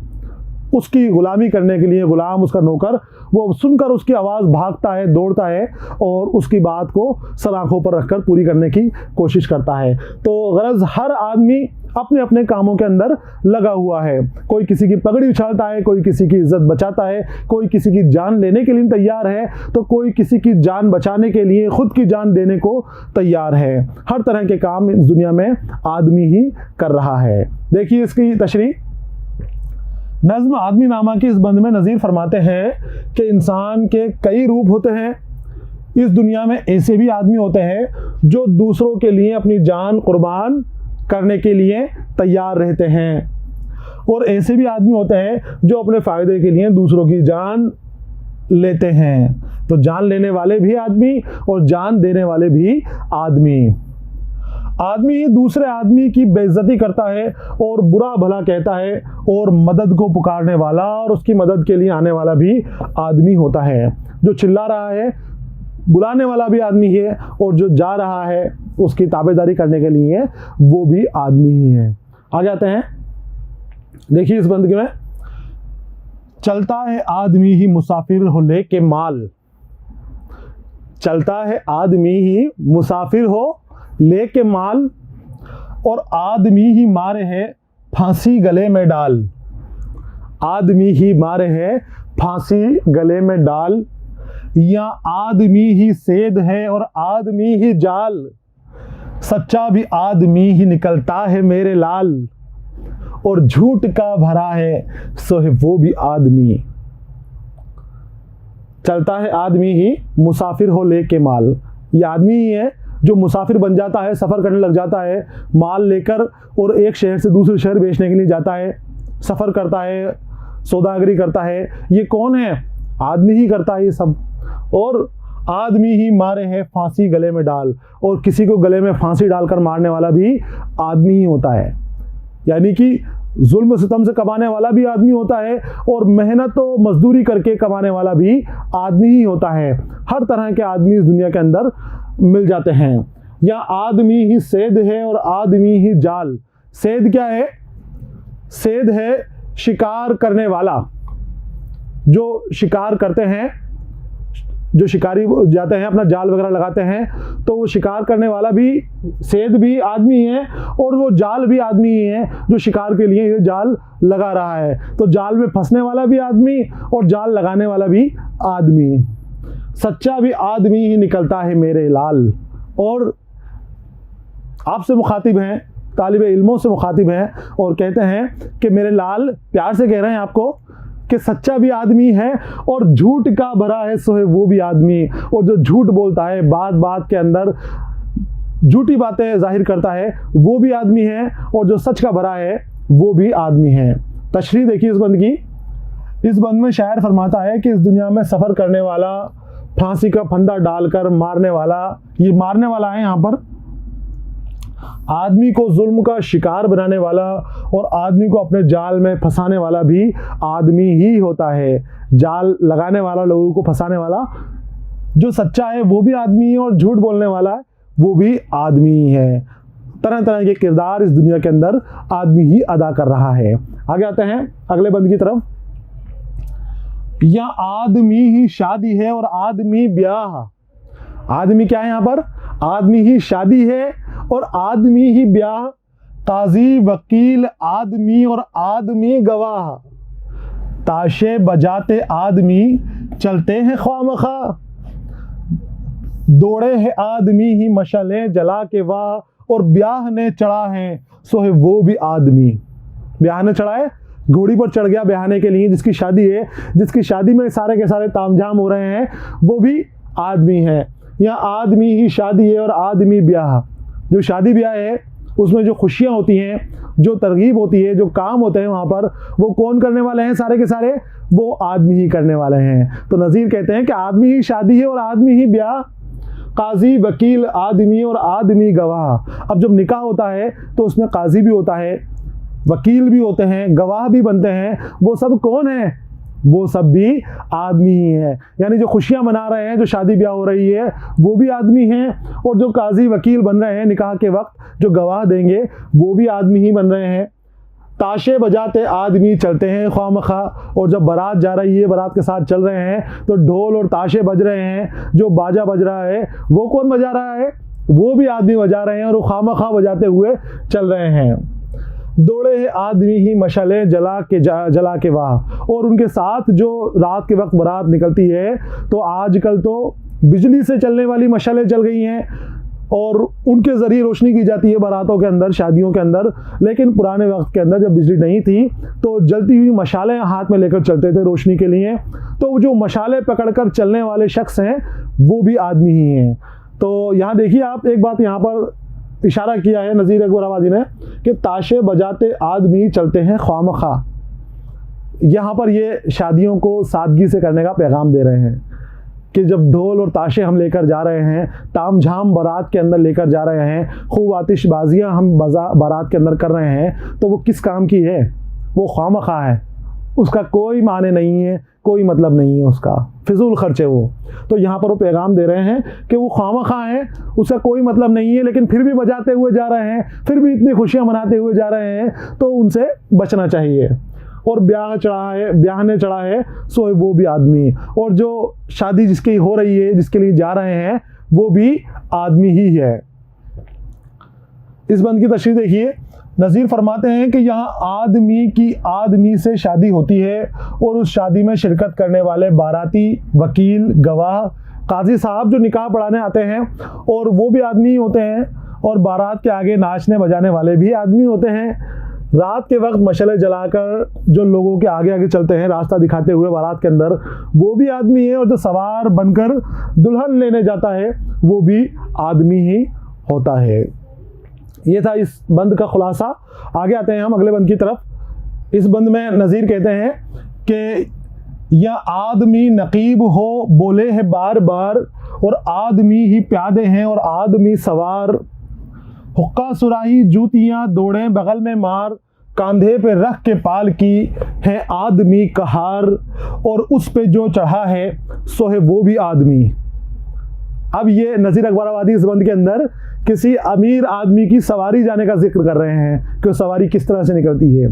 उसकी गुलामी करने के लिए गुलाम, उसका नौकर, वो सुनकर उसकी आवाज़ भागता है, दौड़ता है और उसकी बात को सर आंखों पर रखकर पूरी करने की कोशिश करता है। तो गरज हर आदमी अपने अपने कामों के अंदर लगा हुआ है। कोई किसी की पगड़ी उछालता है, कोई किसी की इज्जत बचाता है, कोई किसी की जान लेने के लिए तैयार है, तो कोई किसी की जान बचाने के लिए खुद की जान देने को तैयार है। हर तरह के काम इस दुनिया में आदमी ही कर रहा है। देखिए इसकी तशरीह नज़्म आदमी नामा की इस बंद में नज़ीर फरमाते हैं कि इंसान के कई रूप होते हैं। इस दुनिया में ऐसे भी आदमी होते हैं जो दूसरों के लिए अपनी जान कुर्बान करने के लिए तैयार रहते हैं, और ऐसे भी आदमी होते हैं जो अपने फ़ायदे के लिए दूसरों की जान लेते हैं। तो जान लेने वाले भी आदमी और जान देने वाले भी आदमी। आदमी ही दूसरे आदमी की बेइज्जती करता है और बुरा भला कहता है, और मदद को पुकारने वाला और उसकी मदद के लिए आने वाला भी आदमी होता है। जो चिल्ला रहा है बुलाने वाला भी आदमी है, और जो जा रहा है उसकी ताबेदारी करने के लिए वो भी आदमी ही है। आगे आते हैं, देखिए इस बंद में, चलता है आदमी ही मुसाफिर हो लेके माल, चलता है आदमी ही मुसाफिर हो लेके माल, और आदमी ही मारे है फांसी गले में डाल, आदमी ही मारे है फांसी गले में डाल, या आदमी ही सेध है और आदमी ही जाल, सच्चा भी आदमी ही निकलता है मेरे लाल, और झूठ का भरा है सो है वो भी आदमी। चलता है आदमी ही मुसाफिर हो लेके माल, ये आदमी ही है जो मुसाफिर बन जाता है, सफ़र करने लग जाता है माल लेकर, और एक शहर से दूसरे शहर बेचने के लिए जाता है, सफ़र करता है, सौदागरी करता है। ये कौन है? आदमी ही करता है ये सब। और आदमी ही मारे है फांसी गले में डाल, और किसी को गले में फांसी डालकर मारने वाला भी आदमी ही होता है। यानी कि जुल्म सितम से कमाने वाला भी आदमी होता है, और मेहनत और मजदूरी करके कमाने वाला भी आदमी ही होता है। हर तरह के आदमी इस दुनिया के अंदर मिल जाते हैं। या आदमी ही सेध है और आदमी ही जाल। सेध क्या है? सेध है शिकार करने वाला, जो शिकार करते हैं, जो शिकारी जाते हैं अपना जाल वगैरह लगाते हैं, तो वो शिकार करने वाला भी, सेध भी आदमी है, और वो जाल भी आदमी ही है जो शिकार के लिए ये जाल लगा रहा है। तो जाल में फंसने वाला भी आदमी और जाल लगाने वाला भी आदमी। सच्चा भी आदमी ही निकलता है मेरे लाल। और आपसे मुखातिब हैं, तालिब इल्मों से मुखातिब हैं, और कहते हैं कि मेरे लाल, प्यार से कह रहे हैं आपको कि सच्चा भी आदमी है और झूठ का भरा है सो है वो भी आदमी। और जो झूठ बोलता है, बात बात के अंदर झूठी बातें जाहिर करता है, वो भी आदमी है, और जो सच का भरा है वो भी आदमी है। तशरीह देखिए इस बंद की। इस बंद में शायर फरमाता है कि इस दुनिया में सफ़र करने वाला, फांसी का फंदा डालकर मारने वाला, ये मारने वाला है यहाँ पर, आदमी को जुल्म का शिकार बनाने वाला और आदमी को अपने जाल में फंसाने वाला भी आदमी ही होता है। जाल लगाने वाला, लोगों को फंसाने वाला जो सच्चा है वो भी आदमी है, और झूठ बोलने वाला है वो भी आदमी ही है। तरह तरह के किरदार इस दुनिया के अंदर आदमी ही अदा कर रहा है। आगे आते हैं अगले बंद की तरफ। या आदमी ही शादी है और आदमी ब्याह। आदमी क्या है यहाँ पर? आदमी ही शादी है और आदमी ही ब्याह, काजी वकील आदमी और आदमी गवाह, ताशे बजाते आदमी चलते हैं ख्वामखा, दौड़े हैं आदमी ही मशालें जला के वाह, और ब्याह ने चढ़ा है सो है वो भी आदमी। ब्याह ने चढ़ा है, घोड़ी पर चढ़ गया ब्याहने के लिए, जिसकी शादी है, जिसकी शादी में सारे के सारे तामझाम हो रहे हैं, वो भी आदमी है। या आदमी ही शादी है और आदमी ब्याह। जो शादी ब्याह है उसमें जो खुशियाँ होती हैं, जो तरगीब होती है, जो काम होते हैं वहाँ पर, वो कौन करने वाले हैं? सारे के सारे वो आदमी ही करने वाले हैं। तो नज़ीर कहते हैं कि आदमी ही शादी है और आदमी ही ब्याह, काजी वकील आदमी और आदमी गवाह। अब जब निकाह होता है तो उसमें काजी भी होता है, वकील भी होते हैं, गवाह भी बनते हैं। वो सब कौन है? वो सब भी आदमी ही है। यानी जो खुशियां मना रहे हैं, जो शादी ब्याह हो रही है, वो भी आदमी हैं, और जो काजी वकील बन रहे हैं निकाह के वक्त, जो गवाह देंगे, वो भी आदमी ही बन रहे हैं। ताशे बजाते आदमी चलते हैं ख्वामखा, और जब बारात जा रही है, बारात के साथ चल रहे हैं, तो ढोल और ताशे बज रहे हैं। जो बाजा बज रहा है वो कौन बजा रहा है? वो भी आदमी बजा रहे हैं, और वो ख्वामखा बजाते हुए चल रहे हैं। दौड़े हैं आदमी ही मशाले जला के वाह, और उनके साथ जो रात के वक्त बारात निकलती है, तो आजकल तो बिजली से चलने वाली मशाले चल गई हैं, और उनके ज़रिए रोशनी की जाती है बारातों के अंदर, शादियों के अंदर। लेकिन पुराने वक्त के अंदर जब बिजली नहीं थी तो जलती हुई मशालें हाथ में लेकर चलते थे रोशनी के लिए। तो जो मशाले पकड़कर चलने वाले शख्स हैं वो भी आदमी ही हैं। तो यहाँ देखिए आप, एक बात यहाँ पर इशारा किया है नज़ीर अकबर आबादी ने कि ताशे बजाते आदमी चलते हैं ख्वामखा। यहाँ पर ये शादियों को सादगी से करने का पैगाम दे रहे हैं कि जब ढोल और ताशे हम लेकर जा रहे हैं, तामझाम बारात के अंदर लेकर जा रहे हैं, खूब आतिशबाजियाँ हम बारात के अंदर कर रहे हैं, तो वो किस काम की है? वो ख्वामखा है, उसका कोई माने नहीं है, कोई मतलब नहीं है उसका, फिजूल खर्च है वो। तो यहाँ पर वो पैगाम दे रहे हैं कि वो खामखा है, उसका कोई मतलब नहीं है, लेकिन फिर भी बजाते हुए जा रहे हैं, फिर भी इतनी खुशियाँ मनाते हुए जा रहे हैं, तो उनसे बचना चाहिए। और ब्याह ने चढ़ा है सो वो भी आदमी, और जो शादी जिसकी हो रही है, जिसके लिए जा रहे हैं, वो भी आदमी ही है। इस बंद की तशरीह देखिए। नज़ीर फरमाते हैं कि यहाँ आदमी की आदमी से शादी होती है और उस शादी में शिरकत करने वाले बाराती, वकील, गवाह, काजी साहब जो निकाह पढ़ाने आते हैं और वो भी आदमी ही होते हैं, और बारात के आगे नाचने बजाने वाले भी आदमी होते हैं। रात के वक्त मशले जलाकर जो लोगों के आगे आगे चलते हैं रास्ता दिखाते हुए बारात के अंदर, वो भी आदमी है, और जो सवार बनकर दुल्हन लेने जाता है वो भी आदमी ही होता है। ये था इस बंद का खुलासा। आगे आते हैं हम अगले बंद की तरफ। इस बंद में नज़ीर कहते हैं कि या आदमी नकीब हो बोले है बार बार, और आदमी ही प्यादे हैं और आदमी सवार, हुक्का सुराही जूतियाँ दौड़े बगल में मार, कांधे पे रख के पाल की है आदमी कहार, और उस पे जो चढ़ा है सो है वो भी आदमी। अब ये नज़ीर अकबराबादी इस बंद के अंदर किसी अमीर आदमी की सवारी जाने का जिक्र कर रहे हैं कि वो सवारी किस तरह से निकलती है।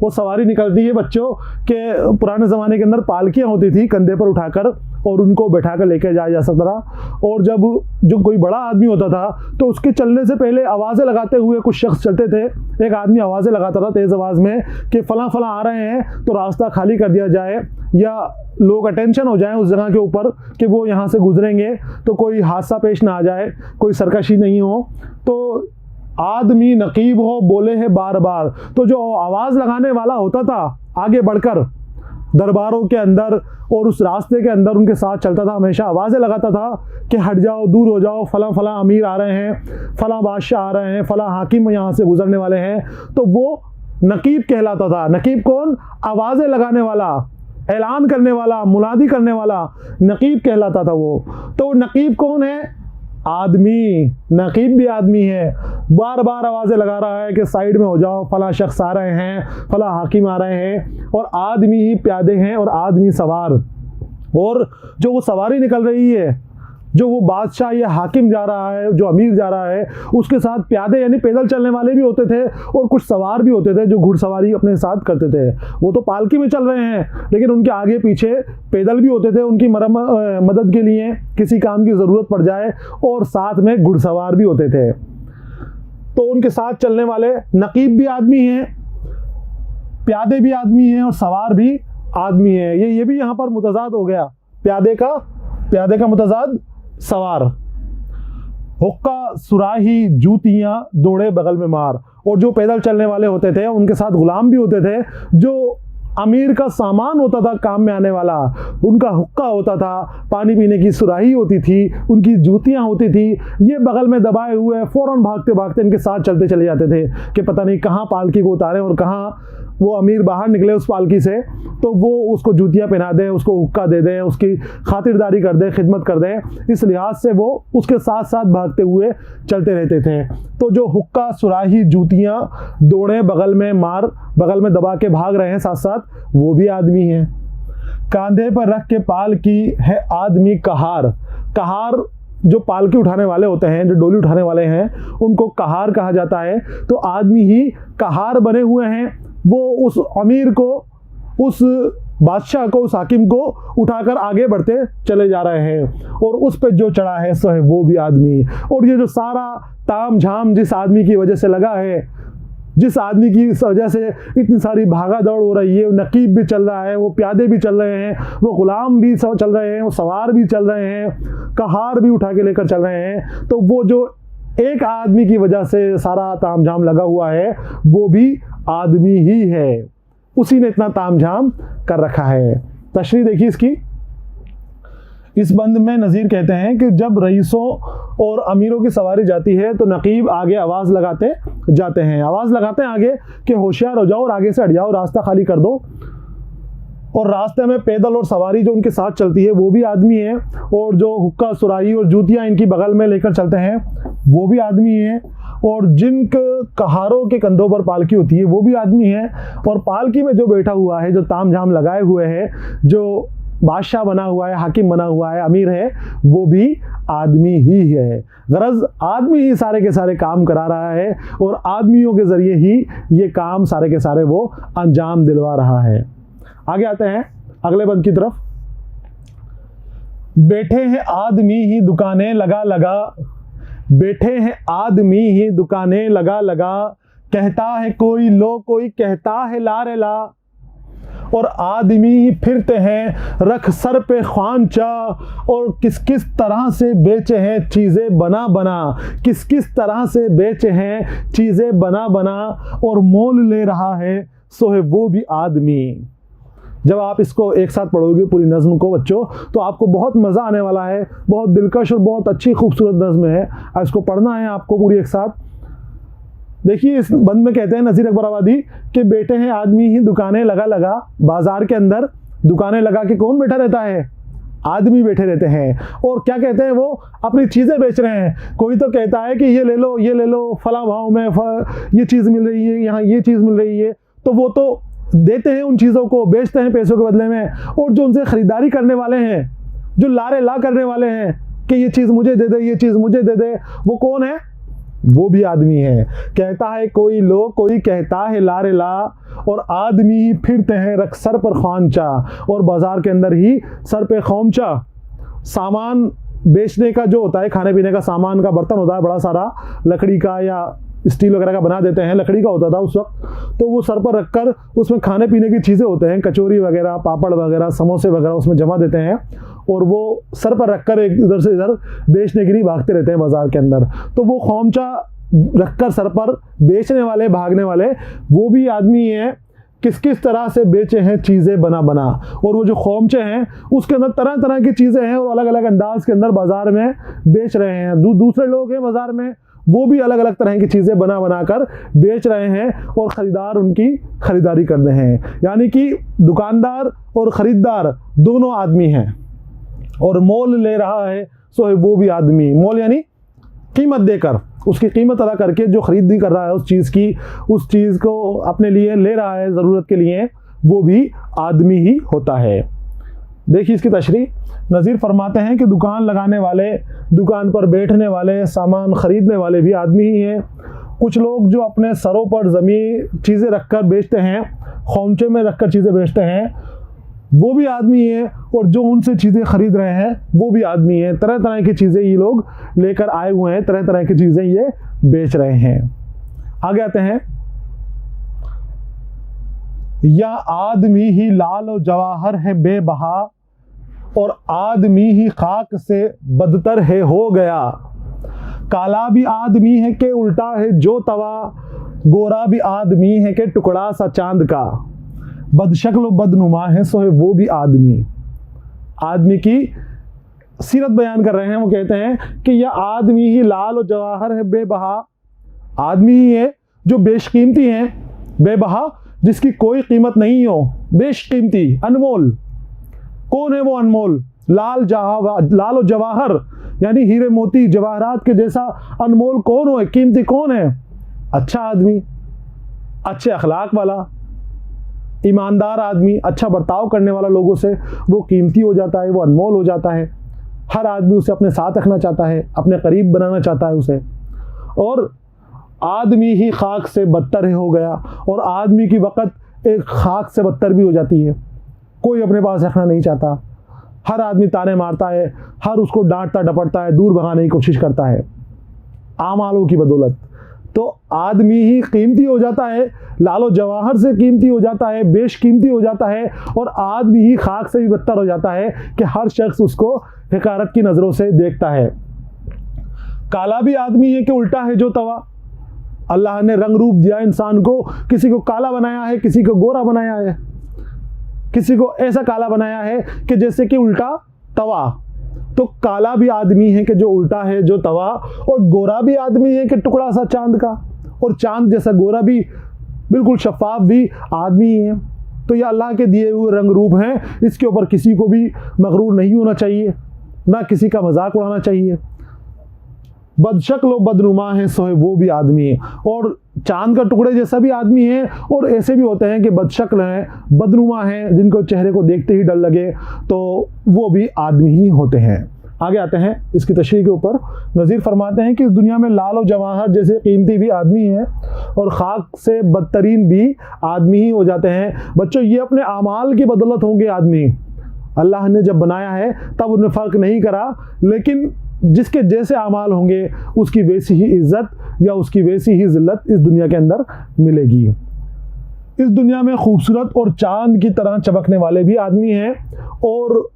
वो सवारी निकलती है बच्चों के पुराने ज़माने के अंदर पालकियाँ होती थी कंधे पर उठाकर, और उनको बैठा कर लेकर जाया जा सकता था। और जब जो कोई बड़ा आदमी होता था तो उसके चलने से पहले आवाज़ें लगाते हुए कुछ शख्स चलते थे। एक आदमी आवाज़ें लगाता था तेज़ आवाज़ में कि फ़लाँ फ़लाँ आ रहे हैं, तो रास्ता खाली कर दिया जाए, या लोग अटेंशन हो जाएं उस जगह के ऊपर कि वो यहाँ से गुजरेंगे तो कोई हादसा पेश ना आ जाए, कोई सरकशी नहीं हो। तो आदमी नकीब हो बोले है बार बार, तो जो आवाज़ लगाने वाला होता था आगे बढ़कर दरबारों के अंदर और उस रास्ते के अंदर उनके साथ चलता था, हमेशा आवाज़ें लगाता था कि हट जाओ, दूर हो जाओ, फलां फलां अमीर आ रहे हैं, फलां बादशाह आ रहे हैं, फलां हाकिम यहाँ से गुजरने वाले हैं। तो वो नकीब कहलाता था। नकीब कौन? आवाज़ें लगाने वाला, ऐलान करने वाला, मुनादी करने वाला नकीब कहलाता था वो। तो नकीब कौन है? आदमी। नकीब भी आदमी है, बार बार आवाज़ें लगा रहा है कि साइड में हो जाओ, फला शख्स आ रहे हैं, फला हाकिम आ रहे हैं, और आदमी ही प्यादे हैं और आदमी सवार। और जो वो सवारी निकल रही है, जो वो बादशाह या हाकिम जा रहा है, जो अमीर जा रहा है, उसके साथ प्यादे यानी पैदल चलने वाले भी होते थे, और कुछ सवार भी होते थे जो घुड़सवारी अपने साथ करते थे। वो तो पालकी में चल रहे हैं, लेकिन उनके आगे पीछे पैदल भी होते थे उनकी मदद के लिए, किसी काम की ज़रूरत पड़ जाए, और साथ में घुड़सवार भी होते थे। तो उनके साथ चलने वाले नकीब भी आदमी हैं, प्यादे भी आदमी हैं, और सवार भी आदमी हैं। ये भी यहाँ पर मुतजाद हो गया, प्यादे का मुतजाद सवार। हुक्का सुराही जूतियाँ दौड़े बगल में मार, और जो पैदल चलने वाले होते थे उनके साथ गुलाम भी होते थे, जो अमीर का सामान होता था काम में आने वाला, उनका हुक्का होता था, पानी पीने की सुराही होती थी, उनकी जूतियाँ होती थी, ये बगल में दबाए हुए फ़ौरन भागते भागते इनके साथ चलते चले जाते थे कि पता नहीं कहाँ पालकी को उतारें और कहाँ वो अमीर बाहर निकले उस पालकी से, तो वो उसको जूतियाँ पहना दें, उसको हुक्का दे दें, उसकी खातिरदारी कर दें, खिदमत कर दें। इस लिहाज से वो उसके साथ साथ भागते हुए चलते रहते थे। तो जो हुक्का सुराही जूतियाँ दौड़े बगल में मार, बगल में दबा के भाग रहे हैं साथ साथ, वो भी आदमी हैं। कांधे पर रख के पालकी है आदमी कहार। कहार जो पालकी उठाने वाले होते हैं, जो डोली उठाने वाले हैं, उनको कहार कहा जाता है। तो आदमी ही कहार बने हुए हैं, वो उस अमीर को, उस बादशाह को, उस हाकिम को उठाकर आगे बढ़ते चले जा रहे हैं, और उस पर जो चढ़ा है सो है वो भी आदमी। और ये जो सारा ताम झाम जिस आदमी की वजह से लगा है, जिस आदमी की वजह से इतनी सारी भागा दौड़ हो रही है, वो नकीब भी चल रहा है, वो प्यादे भी चल रहे हैं, वो गुलाम भी चल रहे हैं, वो सवार भी चल रहे हैं, कहार भी उठा के लेकर चल रहे हैं, तो वो जो एक आदमी की वजह से सारा ताम झाम लगा हुआ है वो भी आदमी ही है। उसी ने इतना ताम झाम कर रखा है। तशरीह देखिए इसकी। इस बंद में नज़ीर कहते हैं कि जब रईसों और अमीरों की सवारी जाती है तो नकीब आगे आवाज़ लगाते जाते हैं, आवाज़ लगाते हैं आगे कि होशियार हो जाओ और आगे से हट जाओ, रास्ता खाली कर दो। और रास्ते में पैदल और सवारी जो उनके साथ चलती है वो भी आदमी है, और जो हुक्का सुराही और जूतियाँ इनकी बगल में लेकर चलते हैं वो भी आदमी हैं, और जिन कहारों के कंधों पर पालकी होती है वो भी आदमी है, और पालकी में जो बैठा हुआ है, जो ताम झाम लगाए हुए हैं, जो बादशाह बना हुआ है, हाकिम बना हुआ है, अमीर है, वो भी आदमी ही है। गरज आदमी ही सारे के सारे काम करा रहा है और आदमियों के ज़रिए ही ये काम सारे के सारे वो अंजाम दिलवा रहा है। आगे आते हैं अगले बंद की तरफ। बैठे हैं आदमी ही दुकानें लगा लगा, बैठे हैं आदमी ही दुकानें लगा लगा, कहता है कोई लो कोई कहता है ला रे ला, और आदमी ही फिरते हैं रख सर पे ख्वांचा, और किस किस तरह से बेचे हैं चीज़ें बना बना, किस किस तरह से बेचे हैं चीज़ें बना बना, और मोल ले रहा है सो है वो भी आदमी। जब आप इसको एक साथ पढ़ोगे पूरी नज़्म को बच्चों, तो आपको बहुत मज़ा आने वाला है। बहुत दिलकश और बहुत अच्छी खूबसूरत नज़्म है। इसको पढ़ना है आपको पूरी एक साथ। देखिए इस बंद में कहते हैं नज़ीर अकबर आबादी कि बैठे हैं आदमी ही दुकानें लगा लगा, बाजार के अंदर दुकानें लगा के कौन बैठा रहता है? आदमी बैठे रहते हैं। और क्या कहते हैं? वो अपनी चीज़ें बेच रहे हैं। कोई तो कहता है कि ये ले लो फला भाव में ये चीज़ मिल रही है, यहाँ ये चीज़ मिल रही है, तो वो तो देते हैं उन चीज़ों को, बेचते हैं पैसों के बदले में। और जो उनसे ख़रीदारी करने वाले हैं, जो लारे ला करने वाले हैं कि ये चीज़ मुझे दे दे, ये चीज़ मुझे दे दे, वो कौन है? वो भी आदमी है। कहता है कोई लो कोई कहता है लारे ला, और आदमी ही फिरते हैं रख सर पर ख्वांचा, और बाजार के अंदर ही सर पे ख्वांचा। सामान बेचने का जो होता है, खाने पीने का सामान का बर्तन होता है बड़ा सारा, लकड़ी का या स्टील वगैरह का बना देते हैं, लकड़ी का होता था उस वक्त, तो वो सर पर रखकर उसमें खाने पीने की चीज़ें होते हैं, कचौरी वगैरह, पापड़ वगैरह, समोसे वगैरह उसमें जमा देते हैं, और वो सर पर रखकर एक इधर से इधर बेचने के लिए भागते रहते हैं बाजार के अंदर। तो वो ख्वांचा रखकर सर पर बेचने वाले, भागने वाले, वो भी आदमी हैं। किस किस तरह से बेचे हैं चीज़ें बना बना, और वो जो ख्वांचे हैं उसके अंदर तरह तरह की चीज़ें हैं, और अलग अलग अंदाज के अंदर बाजार में बेच रहे हैं। दूसरे लोग हैं बाजार में, वो भी अलग अलग तरह की चीज़ें बना बना कर बेच रहे हैं, और ख़रीदार उनकी ख़रीदारी कर रहे हैं। यानी कि दुकानदार और ख़रीदार दोनों आदमी हैं, और मोल ले रहा है सो है वो भी आदमी। मोल यानी कीमत देकर, उसकी कीमत अदा करके जो ख़रीदी कर रहा है उस चीज़ की, उस चीज़ को अपने लिए ले रहा है ज़रूरत के लिए, वो भी आदमी ही होता है। देखिए इसकी तशरीह। नज़ीर फरमाते हैं कि दुकान लगाने वाले, दुकान पर बैठने वाले, सामान ख़रीदने वाले भी आदमी ही हैं। कुछ लोग जो अपने सरों पर ज़मीन चीज़ें रखकर बेचते हैं, खौंचे में रखकर चीज़ें बेचते हैं, वो भी आदमी हैं। और जो उनसे चीज़ें ख़रीद रहे हैं वो भी आदमी हैं। तरह तरह की चीज़ें ये लोग लेकर आए हुए हैं, तरह तरह की चीज़ें ये बेच रहे हैं। आगे आते हैं। या आदमी ही लाल और जवाहर है बेबहा, और आदमी ही खाक से बदतर है हो गया। काला भी आदमी है कि उल्टा है जो तवा, गोरा भी आदमी है कि टुकड़ा सा चांद का। बदशक्ल बदनुमा है सो है वो भी आदमी। आदमी की सीरत बयान कर रहे हैं। वो कहते हैं कि यह आदमी ही लाल और जवाहर है बेबहा, आदमी ही है जो बेशकीमती हैं, बेबहा जिसकी कोई कीमत नहीं हो, बेशकीमती, अनमोल। कौन है वो अनमोल? लाल और जवाहर यानी हीरे मोती जवाहरात के जैसा अनमोल कौन हो, कीमती कौन है? अच्छा आदमी, अच्छे अखलाक वाला, ईमानदार आदमी, अच्छा बर्ताव करने वाला लोगों से, वो कीमती हो जाता है, वो अनमोल हो जाता है। हर आदमी उसे अपने साथ रखना चाहता है, अपने करीब बनाना चाहता है उसे। और आदमी ही खाक से बदतर हो गया, और आदमी की वक़्त एक खाक से बदतर भी हो जाती है। कोई अपने पास रखना नहीं चाहता, हर आदमी ताने मारता है, हर उसको डांटता डपटता है, दूर भगाने की कोशिश करता है आमालों की बदौलत। तो आदमी ही कीमती हो जाता है, लालो जवाहर से कीमती हो जाता है, बेशकीमती हो जाता है, और आदमी ही खाक से भी बदतर हो जाता है कि हर शख्स उसको हक़ारत की नज़रों से देखता है। काला भी आदमी है कि उल्टा है जो तवा। अल्लाह ने रंग रूप दिया इंसान को, किसी को काला बनाया है, किसी को गोरा बनाया है, किसी को ऐसा काला बनाया है कि जैसे कि उल्टा तवा। तो काला भी आदमी है कि जो उल्टा है जो तवा, और गोरा भी आदमी है कि टुकड़ा सा चांद का, और चांद जैसा गोरा भी, बिल्कुल शफाफ भी आदमी है। तो ये अल्लाह के दिए हुए रंग रूप हैं, इसके ऊपर किसी को भी मगरूर नहीं होना चाहिए, ना किसी का मजाक उड़ाना चाहिए। बदशक्ल व बदनुमा है सो है वो भी आदमी है। और चांद का टुकड़े जैसा भी आदमी है, और ऐसे भी होते हैं कि बदशक्ल हैं, बदनुमा हैं, जिनको चेहरे को देखते ही डर लगे, तो वो भी आदमी ही होते हैं। आगे आते हैं इसकी तशरीह के ऊपर। नज़ीर फरमाते हैं कि इस दुनिया में लाल और जवाहर जैसे कीमती भी आदमी हैं, और खाक से बदतरीन भी आदमी ही हो जाते हैं। बच्चों, ये अपने आमाल की बदौलत होंगे आदमी। अल्लाह ने जब बनाया है तब उन्हें फ़र्क नहीं करा, लेकिन जिसके जैसे आमाल होंगे उसकी वैसी ही इज़्ज़त या उसकी वैसी ही ज़िल्लत इस दुनिया के अंदर मिलेगी। इस दुनिया में खूबसूरत और चांद की तरह चमकने वाले भी आदमी हैं, और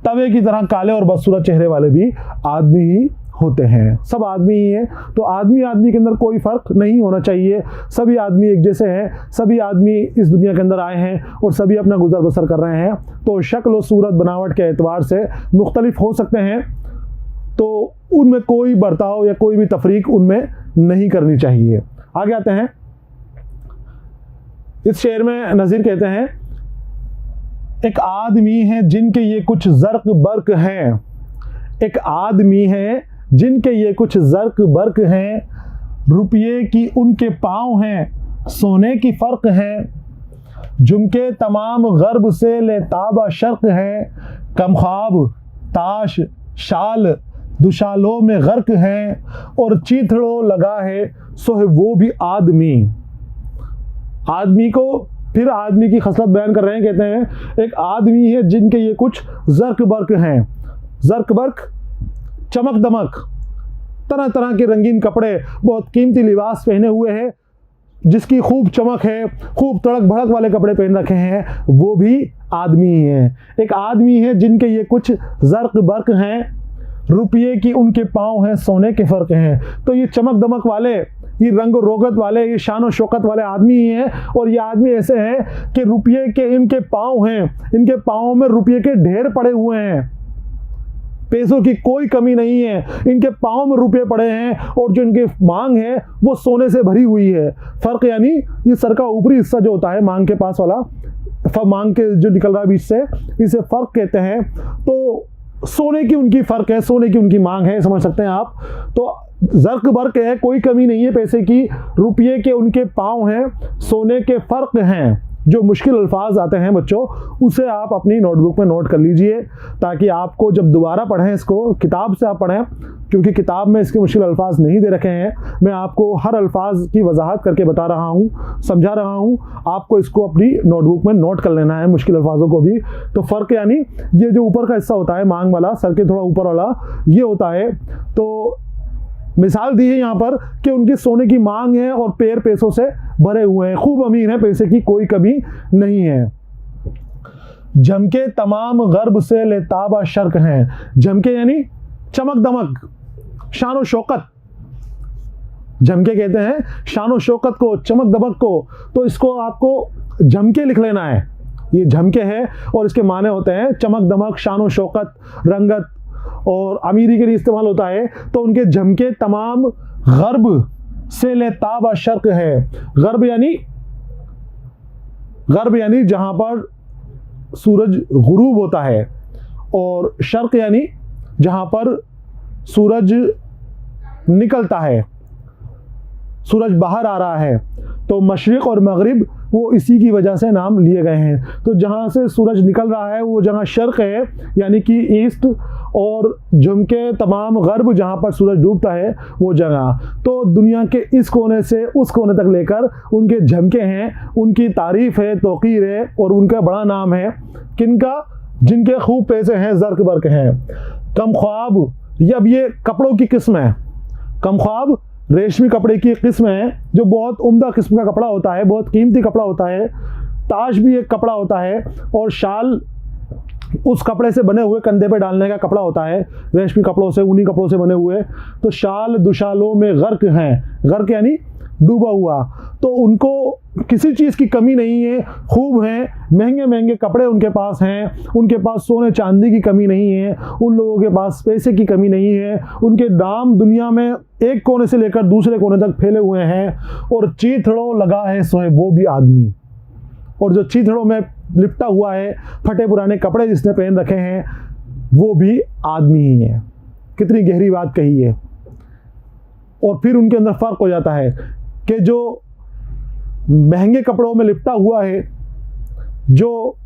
तवे की तरह काले और बदसूरत चेहरे वाले भी आदमी ही होते हैं। सब आदमी ही हैं। तो आदमी आदमी के अंदर कोई फ़र्क नहीं होना चाहिए। सभी आदमी एक जैसे हैं, सभी आदमी इस दुनिया के अंदर आए हैं और सभी अपना गुजर बसर कर रहे हैं। तो शक्ल और सूरत बनावट के एतबार से मुख्तलिफ हो सकते हैं, तो उनमें कोई बर्ताव या कोई भी तफरीक उनमें नहीं करनी चाहिए। आगे आते हैं। इस शेर में नज़ीर कहते हैं, एक आदमी है जिनके ये कुछ ज़र्क बर्क हैं, एक आदमी है जिनके ये कुछ ज़र्क बर्क हैं, रुपये की उनके पाँव हैं, सोने की फ़र्क हैं, झुमके तमाम गर्ब से लेताबा शर्क हैं, कम ख्वाब ताश शाल दुशालों में गर्क हैं, और चीथड़ों लगा है सो है वो भी आदमी। आदमी को फिर आदमी की खसलत बयान कर रहे हैं। कहते हैं एक आदमी है जिनके ये कुछ ज़र्क बर्क हैं। ज़र्क बर्क चमक दमक, तरह तरह के रंगीन कपड़े, बहुत कीमती लिबास पहने हुए हैं, जिसकी खूब चमक है, खूब तड़क भड़क वाले कपड़े पहन रखे हैं, वो भी आदमी ही हैं। एक आदमी है जिनके ये कुछ ज़र्क बर्क हैं, रुपये की उनके पाँव हैं, सोने के फ़र्क हैं। तो ये चमक दमक वाले, ये रंग रोगत वाले, ये शान और शौकत वाले आदमी ही हैं। और ये आदमी ऐसे हैं कि रुपये के इनके पाँव हैं, इनके पाँव में रुपये के ढेर पड़े हुए हैं, पैसों की कोई कमी नहीं है, इनके पाँव में रुपये पड़े हैं, और जो इनकी मांग है वो सोने से भरी हुई है। फ़र्क यानी ये सर का ऊपरी हिस्सा जो होता है मांग के पास वाला, मांग के जो निकल रहा है बीच से, इसे फ़र्क कहते हैं। तो सोने की उनकी फ़र्क है, सोने की उनकी मांग है, समझ सकते हैं आप। तो ज़र्क बर्क है, कोई कमी नहीं है पैसे की, रुपये के उनके पाँव हैं, सोने के फ़र्क हैं। जो मुश्किल अल्फाज आते हैं बच्चों, उसे आप अपनी नोटबुक में नोट कर लीजिए, ताकि आपको जब दोबारा पढ़ें इसको, किताब से आप पढ़ें, क्योंकि किताब में इसके मुश्किल अल्फाज नहीं दे रखे हैं। मैं आपको हर अल्फाज की वजाहत करके बता रहा हूँ, समझा रहा हूँ। आपको इसको अपनी नोटबुक में नोट कर लेना है, मुश्किल अल्फाजों को भी। तो फ़र्क यानी ये जो ऊपर का हिस्सा होता है मांग वाला, सर के थोड़ा ऊपर वाला, ये होता है। तो मिसाल दी है यहाँ पर कि उनकी सोने की मांग है और पैर पैसों से भरे हुए हैं, खूब अमीर हैं, पैसे की कोई कमी नहीं है। झमके तमाम गर्ब से लेताबा शर्क हैं। झमके यानी चमक दमक, शान और शौकत। झमके कहते हैं शान और शौकत को, चमक दमक को। तो इसको आपको झमके लिख लेना है। ये झमके है और इसके माने होते हैं चमक दमक, शान और शौकत, रंगत, और अमीरी के लिए इस्तेमाल होता है। तो उनके झमके तमाम गर्ब से लेताबा शर्क है। गर्ब यानी जहां पर सूरज गुरूब होता है, और शर्क यानी जहां पर सूरज निकलता है, सूरज बाहर आ रहा है। तो मशरिक और मगरिब वो इसी की वजह से नाम लिए गए हैं। तो जहाँ से सूरज निकल रहा है वो जगह शर्क है, यानी कि ईस्ट, और झुमके तमाम गर्ब जहाँ पर सूरज डूबता है वो जगह। तो दुनिया के इस कोने से उस कोने तक लेकर उनके झमके हैं, उनकी तारीफ़ है, तौक़ीर है, और उनका बड़ा नाम है। किनका? जिनके खूब पैसे हैं, ज़र्क बर्क हैं। कम ख्वाब, अब ये कपड़ों की किस्म है। कम ख्वाब रेशमी कपड़े की किस्म है, जो बहुत उम्दा किस्म का कपड़ा होता है, बहुत कीमती कपड़ा होता है। ताश भी एक कपड़ा होता है, और शाल उस कपड़े से बने हुए कंधे पे डालने का कपड़ा होता है, रेशमी कपड़ों से, ऊनी कपड़ों से बने हुए। तो शाल दुशालों में गर्क हैं। गर्क यानी डूबा हुआ। तो उनको किसी चीज़ की कमी नहीं है, खूब हैं, महंगे महंगे कपड़े उनके पास हैं, उनके पास सोने चांदी की कमी नहीं है, उन लोगों के पास पैसे की कमी नहीं है। उनके दाम दुनिया में एक कोने से लेकर दूसरे कोने तक फैले हुए हैं। और चीथड़ों लगा है सोए वो भी आदमी। और जो चीथड़ों में लिपटा हुआ है, फटे पुराने कपड़े जिसने पहन रखे हैं, वो भी आदमी ही है। कितनी गहरी बात कही है। और फिर उनके अंदर फ़र्क हो जाता है कि जो महंगे कपड़ों में लिपटा हुआ है, जो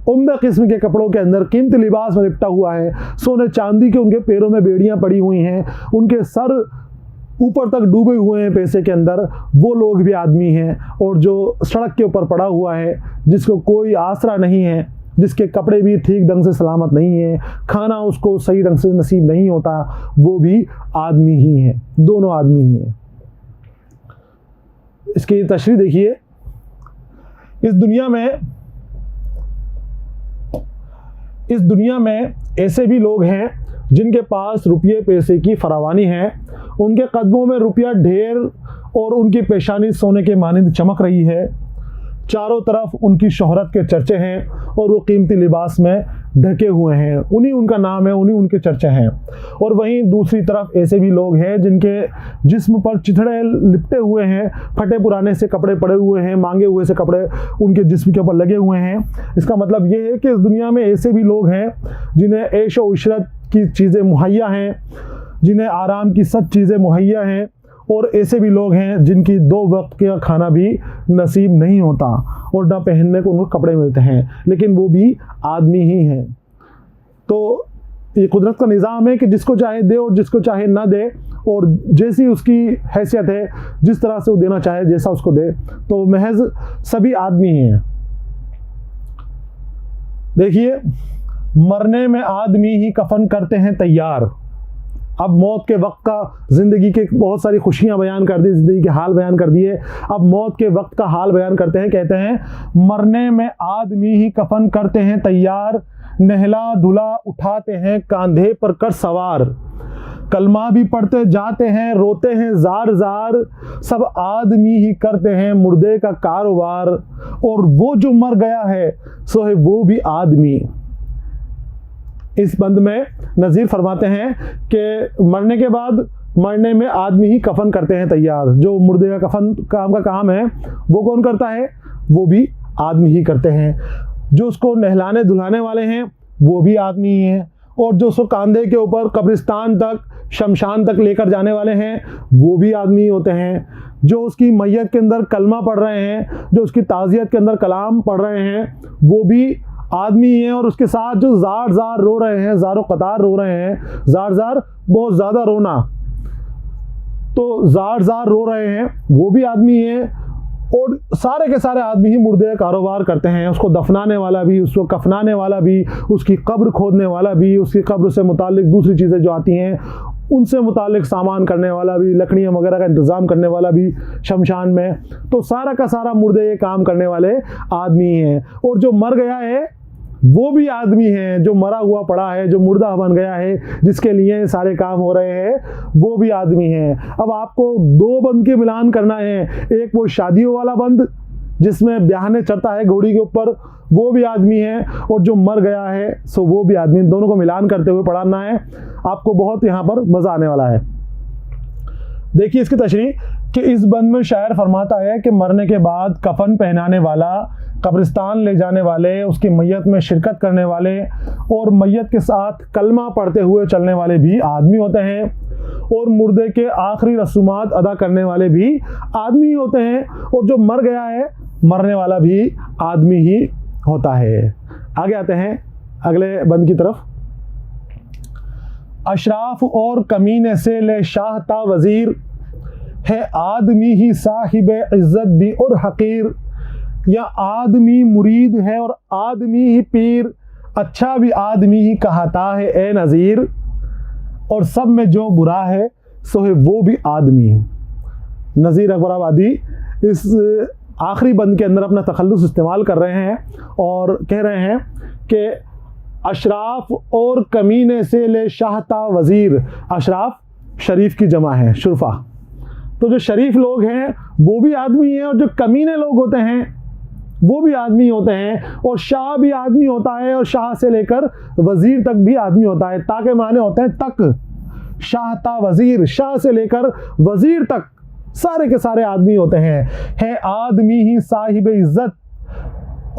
उम्दा किस्म के कपड़ों के अंदर कीमती लिबास में लिपटा हुआ है, सोने चांदी के उनके पैरों में बेड़ियां पड़ी हुई हैं, उनके सर ऊपर तक डूबे हुए हैं पैसे के अंदर, वो लोग भी आदमी हैं। और जो सड़क के ऊपर पड़ा हुआ है, जिसको कोई आसरा नहीं है, जिसके कपड़े भी ठीक ढंग से सलामत नहीं है, खाना उसको सही ढंग से नसीब नहीं होता, वो भी आदमी ही है, दोनों आदमी ही हैं। इसकी तशरीह देखिए, इस दुनिया में ऐसे भी लोग हैं जिनके पास रुपये पैसे की फरावानी है, उनके कदमों में रुपया ढेर और उनकी पेशानी सोने के मानिंद चमक रही है, चारों तरफ उनकी शोहरत के चर्चे हैं और वो कीमती लिबास में ढके हुए हैं, उन्हीं उनका नाम है, उन्हीं उनके चर्चे हैं। और वहीं दूसरी तरफ ऐसे भी लोग हैं जिनके जिस्म पर चिथड़े लिपटे हुए हैं, फटे पुराने से कपड़े पड़े हुए हैं, मांगे हुए से कपड़े उनके जिस्म के ऊपर लगे हुए हैं। इसका मतलब ये है कि इस दुनिया में ऐसे भी लोग हैं जिन्हें ऐश व इशरत की चीज़ें मुहैया हैं, जिन्हें आराम की सब चीज़ें मुहैया हैं, और ऐसे भी लोग हैं जिनकी 2 वक्त का खाना भी नसीब नहीं होता और ना पहनने को उनको कपड़े मिलते हैं, लेकिन वो भी आदमी ही हैं। तो ये कुदरत का निज़ाम है कि जिसको चाहे दे और जिसको चाहे ना दे, और जैसी उसकी हैसियत है, जिस तरह से वो देना चाहे, जैसा उसको दे। तो महज सभी आदमी ही हैं। देखिए, मरने में आदमी ही कफन करते हैं तैयार। अब मौत के वक्त का ज़िंदगी के बहुत सारी खुशियां बयान कर दी, ज़िंदगी के हाल बयान कर दिए। अब मौत के वक्त का हाल बयान करते हैं। कहते हैं, मरने में आदमी ही कफन करते हैं तैयार, नहला धुला उठाते हैं कांधे पर कर सवार, कलमा भी पढ़ते जाते हैं, रोते हैं जार जार, सब आदमी ही करते हैं मुर्दे का कारोबार, और वो जो मर गया है सो है वो भी आदमी। इस बंद में नज़ीर फरमाते हैं कि मरने के बाद मरने में आदमी ही कफन करते हैं तैयार। जो मुर्दे का कफन काम का काम है वो कौन करता है? वो भी आदमी ही करते हैं। जो उसको नहलाने धुलाने वाले हैं वो भी आदमी ही हैं, और जो उसको कांधे के ऊपर कब्रिस्तान तक, शमशान तक लेकर जाने वाले हैं वो भी आदमी होते हैं। जो उसकी मैयत के अंदर कलमा पढ़ रहे हैं, जो उसकी ताज़ियत के अंदर कलाम पढ़ रहे हैं, वो भी आदमी हैं। और उसके साथ जो जार जार रो रहे हैं, ज़ारो कतार रो रहे हैं, जार जार बहुत ज़्यादा रोना, तो जार जार रो रहे हैं वो भी आदमी हैं। और सारे के सारे आदमी ही मुर्दे का कारोबार करते हैं। उसको दफनाने वाला भी, उसको कफनाने वाला भी, उसकी कब्र खोदने वाला भी, उसकी कब्र से मुतालिक दूसरी चीज़ें जो आती हैं उनसे मुतालिक सामान करने वाला भी, लकड़ियाँ वगैरह का इंतज़ाम करने वाला भी शमशान में। तो सारा का सारा मुर्दे ये काम करने वाले आदमी हैं। और जो मर गया है वो भी आदमी हैं। जो मरा हुआ पड़ा है, जो मुर्दा बन गया है, जिसके लिए सारे काम हो रहे हैं, वो भी आदमी हैं। अब आपको 2 बंद के मिलान करना है। एक वो शादियों वाला बंद जिसमें ब्याहने चढ़ता है घोड़ी के ऊपर, वो भी आदमी है, और जो मर गया है सो वो भी आदमी। दोनों को मिलान करते हुए पढ़ाना है आपको, बहुत यहाँ पर मज़ा आने वाला है। देखिए इसकी तशरीह कि इस बंद में शायर फरमाता है कि मरने के बाद कफन पहनाने वाला, कब्रिस्तान ले जाने वाले, उसकी मैयत में शिरकत करने वाले और मैयत के साथ कलमा पढ़ते हुए चलने वाले भी आदमी होते हैं, और मुर्दे के आखिरी रसूमात अदा करने वाले भी आदमी होते हैं, और जो मर गया है मरने वाला भी आदमी ही होता है। आगे आते हैं अगले बंद की तरफ। अशराफ और कमीने से ले शाह ता वज़ीर, है आदमी ही साहिब इज़्ज़त भी और हकीर, या आदमी मुरीद है और आदमी ही पीर, अच्छा भी आदमी ही कहता है ए नज़ीर, और सब में जो बुरा है सो है वो भी आदमी। नज़ीर अकबराबादी इस आखिरी बंद के अंदर अपना तखल्लुस इस्तेमाल कर रहे हैं और कह रहे हैं कि अशराफ और कमीने से ले शाहता वज़ीर। अशराफ शरीफ की जमा है, शुरफा। तो जो शरीफ लोग हैं वो भी आदमी हैं, और जो कमीने लोग होते हैं वो भी आदमी होते हैं, और शाह भी आदमी होता है, और शाह से लेकर वज़ीर तक भी आदमी होता है। ताके माने होते हैं तक, शाह ता वज़ीर, शाह से लेकर वज़ीर तक सारे के सारे आदमी होते हैं। है आदमी ही साहिब इज़्ज़त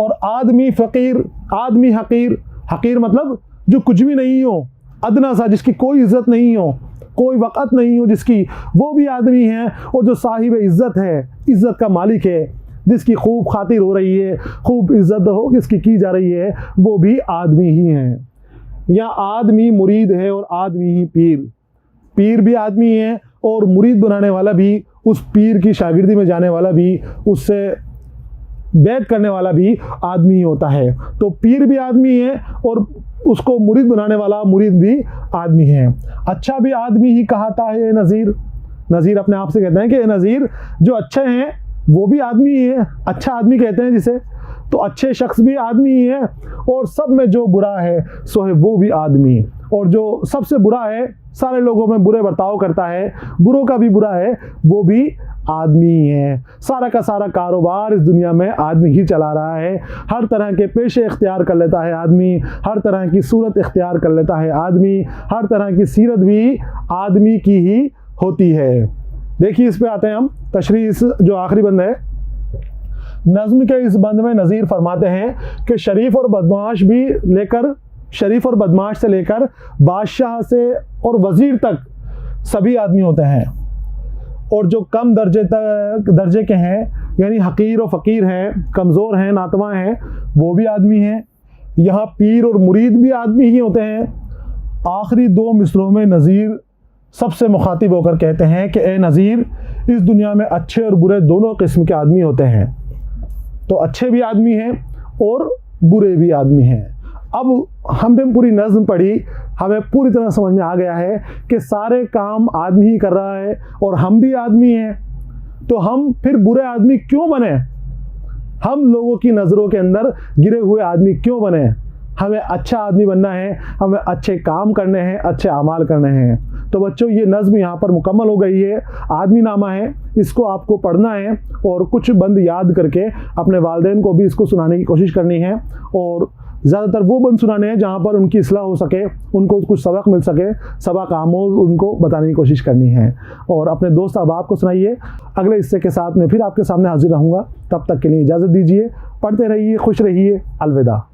और आदमी फ़कीर, आदमी हकीर। हकीर मतलब जो कुछ भी नहीं हो, अदना सा, जिसकी कोई इज़्ज़त नहीं हो, कोई वक़्त नहीं हो जिसकी, वो भी आदमी है। और जो साहिब इज़्ज़त है, इज़्ज़त का मालिक है, जिसकी खूब खातिर हो रही है, खूब इज़्ज़त हो जिसकी की जा रही है, वो भी आदमी ही है। या आदमी मुरीद है और आदमी ही पीर। पीर भी आदमी है और मुरीद बनाने वाला भी, उस पीर की शागिर्दी में जाने वाला भी, उससे बैत करने वाला भी आदमी ही होता है। तो पीर भी आदमी है और उसको मुरीद बनाने वाला मुरीद भी आदमी है। अच्छा भी आदमी ही कहता है ये नज़ीर। नज़ीर अपने आप से कहते हैं कि ये नज़ीर जो अच्छे हैं वो भी आदमी ही है, अच्छा आदमी कहते हैं जिसे। तो अच्छे शख्स भी आदमी ही है और सब में जो बुरा है सो है वो भी आदमी। और जो सबसे बुरा है, सारे लोगों में बुरे बर्ताव करता है, बुरों का भी बुरा है, वो भी आदमी है। सारा का सारा कारोबार इस दुनिया में आदमी ही चला रहा है। हर तरह के पेशे इख्तियार कर लेता है आदमी, हर तरह की सूरत इख्तियार कर लेता है आदमी, हर तरह की सीरत भी आदमी की ही होती है। देखिए इस पे आते हैं हम तशरीह, इस जो आखिरी बंद है नज़्म के, इस बंद में नज़ीर फरमाते हैं कि शरीफ और बदमाश भी लेकर, शरीफ और बदमाश से लेकर बादशाह से और वज़ीर तक सभी आदमी होते हैं। और जो कम दर्जे के हैं, यानी हकीर और फ़कीर हैं, कमज़ोर हैं, नातवा हैं, वो भी आदमी हैं। यहाँ पीर और मुरीद भी आदमी ही होते हैं। आखिरी दो मिसरों में नज़ीर सबसे मुखातिब होकर कहते हैं कि ए नज़ीर, इस दुनिया में अच्छे और बुरे दोनों किस्म के आदमी होते हैं। तो अच्छे भी आदमी हैं और बुरे भी आदमी हैं। अब हमने पूरी नज़्म पढ़ी, हमें पूरी तरह समझ में आ गया है कि सारे काम आदमी ही कर रहा है और हम भी आदमी हैं। तो हम फिर बुरे आदमी क्यों बने? हम लोगों की नज़रों के अंदर गिरे हुए आदमी क्यों बने? हमें अच्छा आदमी बनना है, हमें अच्छे काम करने हैं, अच्छे अमाल करने हैं। तो बच्चों ये नज़्म यहाँ पर मुकम्मल हो गई है। आदमी नामा है, इसको आपको पढ़ना है और कुछ बंद याद करके अपने वालिदैन को भी इसको सुनाने की कोशिश करनी है। और ज़्यादातर वो बंद सुनाने हैं जहाँ पर उनकी इस्लाह हो सके, उनको कुछ सबक मिल सके, सबक आमोज़ उनको बताने की कोशिश करनी है। और अपने दोस्त अहबाब को सुनाइए। अगले हिस्से के साथ मैं फिर आपके सामने हाजिर रहूँगा। तब तक के लिए इजाज़त दीजिए। पढ़ते रहिए, खुश रहिए। अलविदा।